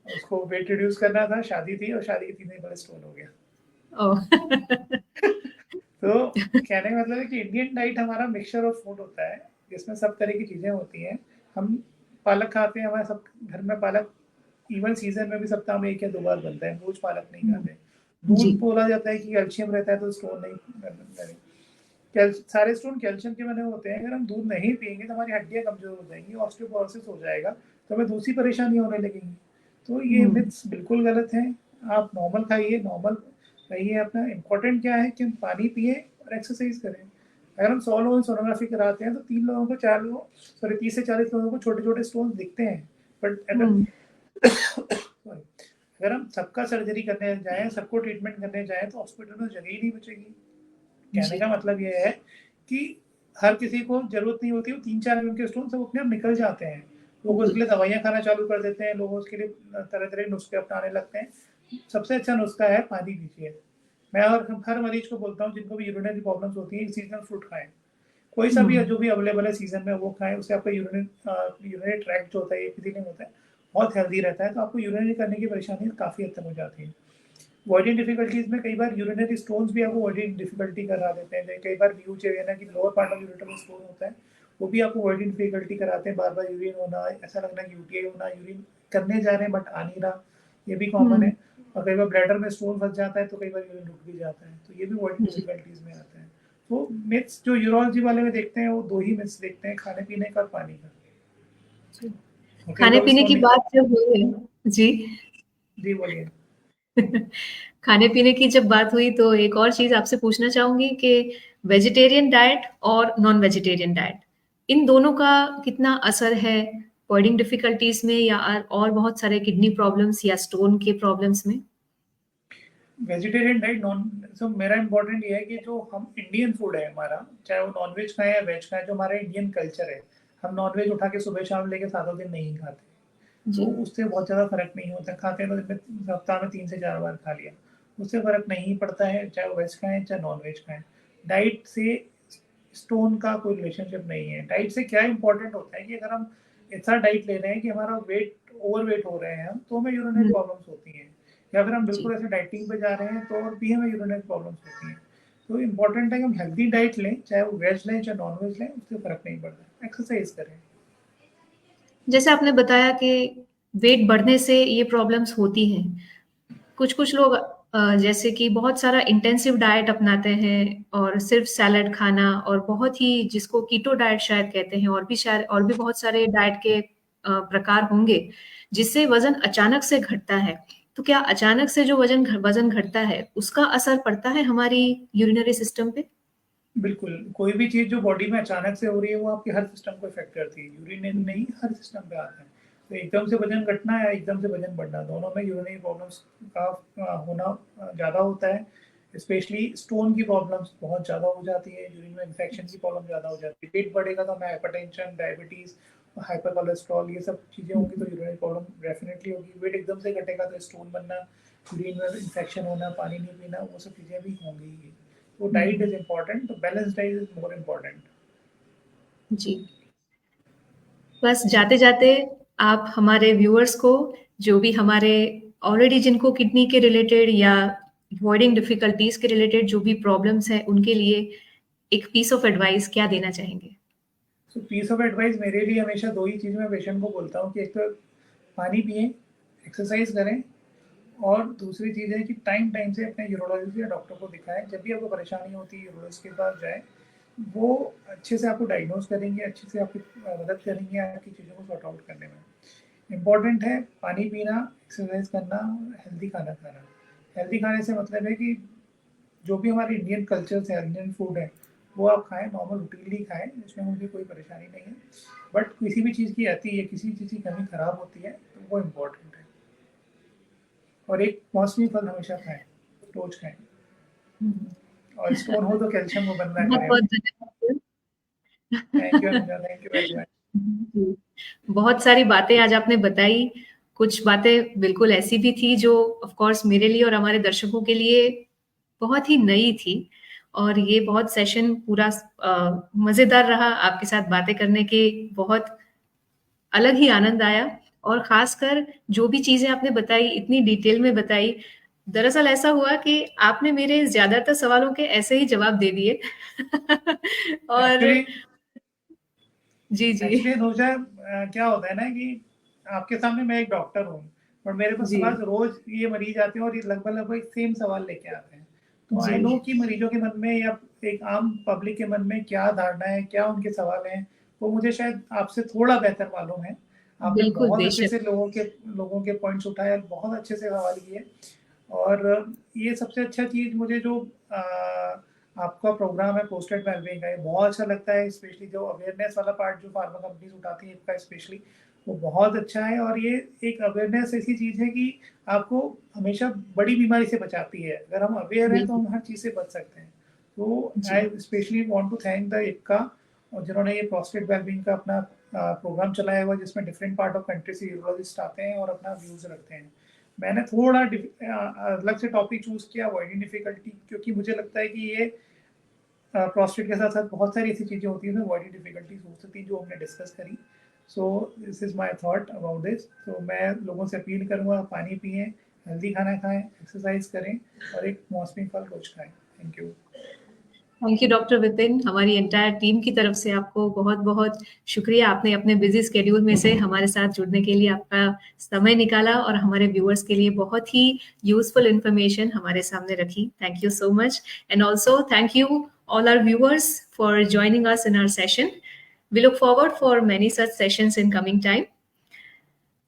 उसको वेट रिड्यूस करना था, शादी थी, और शादी के 3 दिन पहले स्टोन हो गया। ओह! तो कहने का मतलब है कि इंडियन डाइट हमारा मिक्सचर ऑफ फूड होता है, जिसमें सब तरह की चीज़ें होती हैं। हम पालक खाते हैं, हमारे सब घर में पालक इवन सीज़न में भी सप्ताह में 1 या 2 बार बनता है, रोज़ पालक नहीं हुँ, खाते। जी। दूध बोला जाता है कि कैल्शियम रहता है तो स्टोन नहीं बने। सारे स्टोन कैल्शियम के बने होते हैं। अगर हम दूध नहीं पिएँगे तो हमारी हड्डियाँ कमज़ोर हो जाएँगी, ऑस्टियोपोरोसिस हो जाएगा, तो हमें दूसरी परेशानी होने लगेंगी। तो ये हुँ, मिथ्स बिल्कुल गलत हैं। आप नॉर्मल खाइए, नॉर्मल रहिए अपना। इम्पोर्टेंट क्या है कि हम पानी पिएँ और एक्सरसाइज़ करें। अगर हम 100 लोगों की सोनोग्राफी कराते हैं तो 3 लोगों को 4 लोगों सॉरी 30 से 40 लोगों को छोटे-छोटे स्टोन्स दिखते हैं। बट अगर हुँ, सॉरी अगर हम सबका सर्जरी करने जाएँ, सबको ट्रीटमेंट करने जाएँ, तो हॉस्पिटल में जगह ही नहीं बचेगी। कहने जी। का मतलब ये है कि हर किसी को ज़रूरत नहीं होती, वो 3-4 एमएम के स्टोन सब अपने आप निकल जाते हैं। लोग जी। उसके लिए दवाइयाँ खाना चालू कर देते हैं, लोग उसके लिए तरह-तरह के नुस्खे अपनाने लगते हैं। सबसे अच्छा नुस्खा है पानी पीजिए। मैं हर मरीज़ को बोलता हूँ जिनको भी यूरिनरी प्रॉब्लम्स होती हैं, सीज़नल फ्रूट खाएँ। कोई सा भी हुँ, जो भी अवेलेबल है सीज़न में वो खाएँ, उससे आपका यूरिनरी ट्रैक्ट जो होता है, एपिथेलियम होता है, बहुत हेल्दी रहता है, तो आपको यूरिनरी करने की परेशानी काफ़ी हद तक हो जाती है। वॉइडिंग डिफिकल्टीज में कई बार यूरिनरी स्टोन्स भी आपको वॉइडिंग डिफिकल्टी करा देते हैं। कई बार व्यूज है ना कि लोअर पार्ट ऑफ यूरेटर में स्टोन होता है, वो भी आपको वॉइडिंग डिफिकल्टी कराते हैं। बार-बार यूरिन होना, ऐसा लगना कि यूटीआई होना, यूरिन करने जा रहे हैं बट आ नहीं रहा, ये भी कॉमन हुँ, है। और कई बार ब्लैडर में स्टोन फँस जाता है तो कई बार यूरिन रुक भी जाता है, तो ये भी वॉइडिंग जी। डिफिकल्टीज में आता है। तो मिथ्स जो यूरोलॉजी वाले में देखते हैं वो 2 ही मिथ्स देखते हैं, खाने-पीने का और पानी का। जी। और कई लोग खाने-पीने इसको की बात जब हुई है जी। जी बोलिए। खाने-पीने की जब बात हुई तो एक और चीज़ आपसे पूछना चाहूँगी कि वेजिटेरियन डाइट और नॉन वेजिटेरियन डाइट, इन दोनों का कितना असर है बर्निंग डिफिकल्टीज़ में या और बहुत सारे किडनी प्रॉब्लम्स या स्टोन के प्रॉब्लम्स में? वेजिटेरियन डाइट नॉन सो मेरा इम्पोर्टेंट ये है कि जो हम इंडियन फूड है हमारा, चाहे वो नॉन वेज खाएं या वेज खाएं, जो हमारा इंडियन कल्चर है, हम नॉनवेज उठा के सुबह शाम लेके 7 दिन नहीं खाते, जी तो उससे बहुत ज़्यादा फ़र्क नहीं होता। खाते हैं तो दिन में हफ्ता में 3 से 4 बार खा लिया, उससे फ़र्क नहीं पड़ता है, चाहे वो वेज खाएँ, चाहे नॉन-वेज खाएँ। डाइट से स्टोन का कोई रिलेशनशिप नहीं है। डाइट से क्या इम्पोर्टेंट होता है कि अगर हम ऐसा डाइट ले रहे हैं कि हमारा ओवरवेट हो रहे हैं हम, तो हमें यूरिनरी हम्म, प्रॉब्लम्स होती हैं। या फिर हम जी बिल्कुल ऐसे डाइटिंग पे जा रहे हैं, तो और भी हमें यूरिनरी प्रॉब्लम्स होती हैं। तो इम्पोर्टेंट है कि हम हेल्दी डाइट लें, चाहे वो वेज लें, चाहे नॉन-वेज लें, उससे फ़र्क नहीं पड़ता। एक्सरसाइज़ करें। जैसे आपने बताया कि वेट बढ़ने से ये प्रॉब्लम्स होती हैं। कुछ-कुछ लोग जैसे कि बहुत सारा इंटेंसिव डाइट अपनाते हैं और सिर्फ सैलड खाना और बहुत ही जिसको कीटो डाइट शायद कहते हैं और भी बहुत सारे डाइट के प्रकार होंगे, जिससे वज़न अचानक से घटता है। तो क्या अचानक से जो वज़न घटता है, उसका असर पड़ता है हमारी यूरिनरी सिस्टम पे? बिल्कुल, कोई भी चीज़ जो बॉडी में अचानक से हो रही है, वो आपके हर सिस्टम को इफ़ेक्ट करती है। यूरिन हुँ, नहीं, हर सिस्टम पे आता है। तो एकदम से वज़न घटना या एकदम से वज़न बढ़ना, दोनों में यूरिनरी प्रॉब्लम्स का होना ज़्यादा होता है। स्पेशली स्टोन की प्रॉब्लम्स बहुत ज़्यादा हो जाती है, यूरिन में इन्फेक्शन की प्रॉब्लम ज़्यादा हो जाती है। वेट बढ़ेगा तो हमें हाइपरटेंशन, डायबिटीज़, हाइपर कोलेस्ट्रॉल ये सब चीज़ें हुँ, होंगी तो यूरिनरी प्रॉब्लम डेफ़िनिटली होगी। वेट एकदम से घटेगा तो स्टोन बनना, यूरिन में इन्फेक्शन होना, पानी नहीं पीना, वो सब चीज़ें भी होंगी ही। So diet hmm, is important. The balanced diet is more important. जी। बस जाते-जाते आप हमारे व्यूअर्स को जो भी हमारे ऑलरेडी जिनको किडनी के रिलेटेड या अवॉइडिंग डिफिकल्टीज के रिलेटेड जो भी प्रॉब्लम्स हैं उनके लिए एक पीस ऑफ एडवाइस क्या देना चाहेंगे? So piece of advice मेरे लिए हमेशा 2 ही चीज़ मैं पेशेंट को बोलता हूँ कि एक तो पानी पिएँ, एक्सरसाइज करें और दूसरी चीज़ है कि टाइम टाइम से अपने यूरोलॉजिस्ट या डॉक्टर को दिखाएँ। जब भी आपको परेशानी होती है यूरोलॉजिस्ट के पास जाएँ, वो अच्छे से आपको डायग्नोज़ करेंगे, अच्छे से आपकी मदद करेंगे आपकी चीज़ों को सॉर्ट आउट करने में। इम्पोर्टेंट है पानी पीना, एक्सरसाइज करना और हेल्दी खाना खाना। हेल्दी खाने से मतलब है कि जो भी हमारे इंडियन कल्चर्स है, इंडियन फूड है, वो आप खाएँ, नॉर्मल रूटीनली खाएँ, उसमें मुझे कोई परेशानी नहीं है। बट किसी भी चीज़ की आती है, किसी चीज़ की कमी खराब होती है, तो वो इम्पोर्टेंट है। और एक मौसमी फल हमेशा खाएँ, रोज़ खाएँ। और स्टोन हो तो कैल्शियम वो बंद ना करे बहुत-बहुत हमें। धन्यवाद। Thank you Anuja, thank you very much. जी, बहुत सारी बातें आज आपने बताई, कुछ बातें बिल्कुल ऐसी भी थी जो ऑफ़ कोर्स मेरे लिए और हमारे दर्शकों के लिए बहुत ही नई थी और ये बहुत सेशन पूरा मज़ेदार रहा, आपके साथ बातें करने के बहुत अलग ही आनंद आया और ख़ासकर जो भी चीज़ें आपने बताई, इतनी डिटेल में बताई, दरअसल ऐसा हुआ कि आपने मेरे ज़्यादातर सवालों के ऐसे ही जवाब दे दिए। और एक्चुअली जी, जी। एक्चुअली अनुजा क्या होता है ना कि आपके सामने मैं एक डॉक्टर हूँ और मेरे पास जी, रोज़ ये मरीज़ आते हैं और ये लगभग-लगभग सेम सवाल लेके आते हैं। तो आई नो जी। कि मरीज़ों के मन में या एक आम पब्लिक के मन में क्या धारणा है, क्या उनके सवाल हैं, वो मुझे शायद आपसे थोड़ा बेहतर मालूम है। आपने बिल्कुल, बहुत अच्छे बेशक। से लोगों के पॉइंट्स उठाए, बहुत अच्छे से सवाल किए और ये सबसे अच्छा चीज़ मुझे जो आपका प्रोग्राम है पोस्टेड वेलबींग का, ये बहुत अच्छा लगता है, स्पेशली जो अवेयरनेस वाला पार्ट जो फार्मा कंपनीज़ उठाती हैं इसका स्पेशली, वो बहुत अच्छा है और ये एक अवेयरनेस ऐसी चीज़ है कि आपको हमेशा बड़ी बीमारी से बचाती है। अगर हम अवेयर हैं तो बिल्कुल, हम हर चीज़ से बच सकते हैं। तो जी। I specially want to thank the इक्का और जिन्होंने ये प्रोस्टेट वेलबींग का अपना प्रोग्राम चलाया हुआ है जिसमें डिफरेंट पार्ट ऑफ कंट्री से यूरोलॉजिस्ट आते हैं और अपना व्यूज़ रखते हैं। मैंने थोड़ा अलग से टॉपिक चूज़ किया अवॉइडिंग डिफिकल्टी क्योंकि मुझे लगता है कि ये प्रोस्टेट के साथ-साथ बहुत सारी ऐसी चीज़ें होती हैं जो बॉडी डिफ़िकल्टीज़ हो सकती हैं जो हमने डिस्कस करी। So this is my thought about this. तो मैं लोगों से अपील करूँगा पानी पिएँ, हेल्दी खाना खाएँ, एक्सरसाइज़ करें और एक मौसमी फल रोज़ खाएँ। Thank you. Thank you doctor Vipin, हमारी एंटायर टीम की तरफ से आपको बहुत-बहुत शुक्रिया। आपने अपने बिज़ी शेड्यूल में से हमारे साथ जुड़ने के लिए आपका समय निकाला और हमारे व्यूअर्स के लिए बहुत ही यूज़फुल इन्फॉर्मेशन हमारे सामने रखी। Thank you so much and also thank you all our viewers for joining us in our session. We look forward for many such sessions in coming time.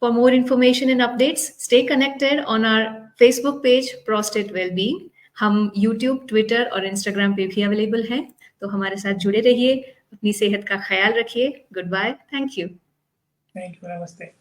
For more information and updates, stay connected on our Facebook page Prostate Wellbeing. हम YouTube, Twitter और Instagram पे भी अवेलेबल हैं, तो हमारे साथ जुड़े रहिए, अपनी सेहत का ख्याल रखिए। Good bye, thank you. Thank you, नमस्ते।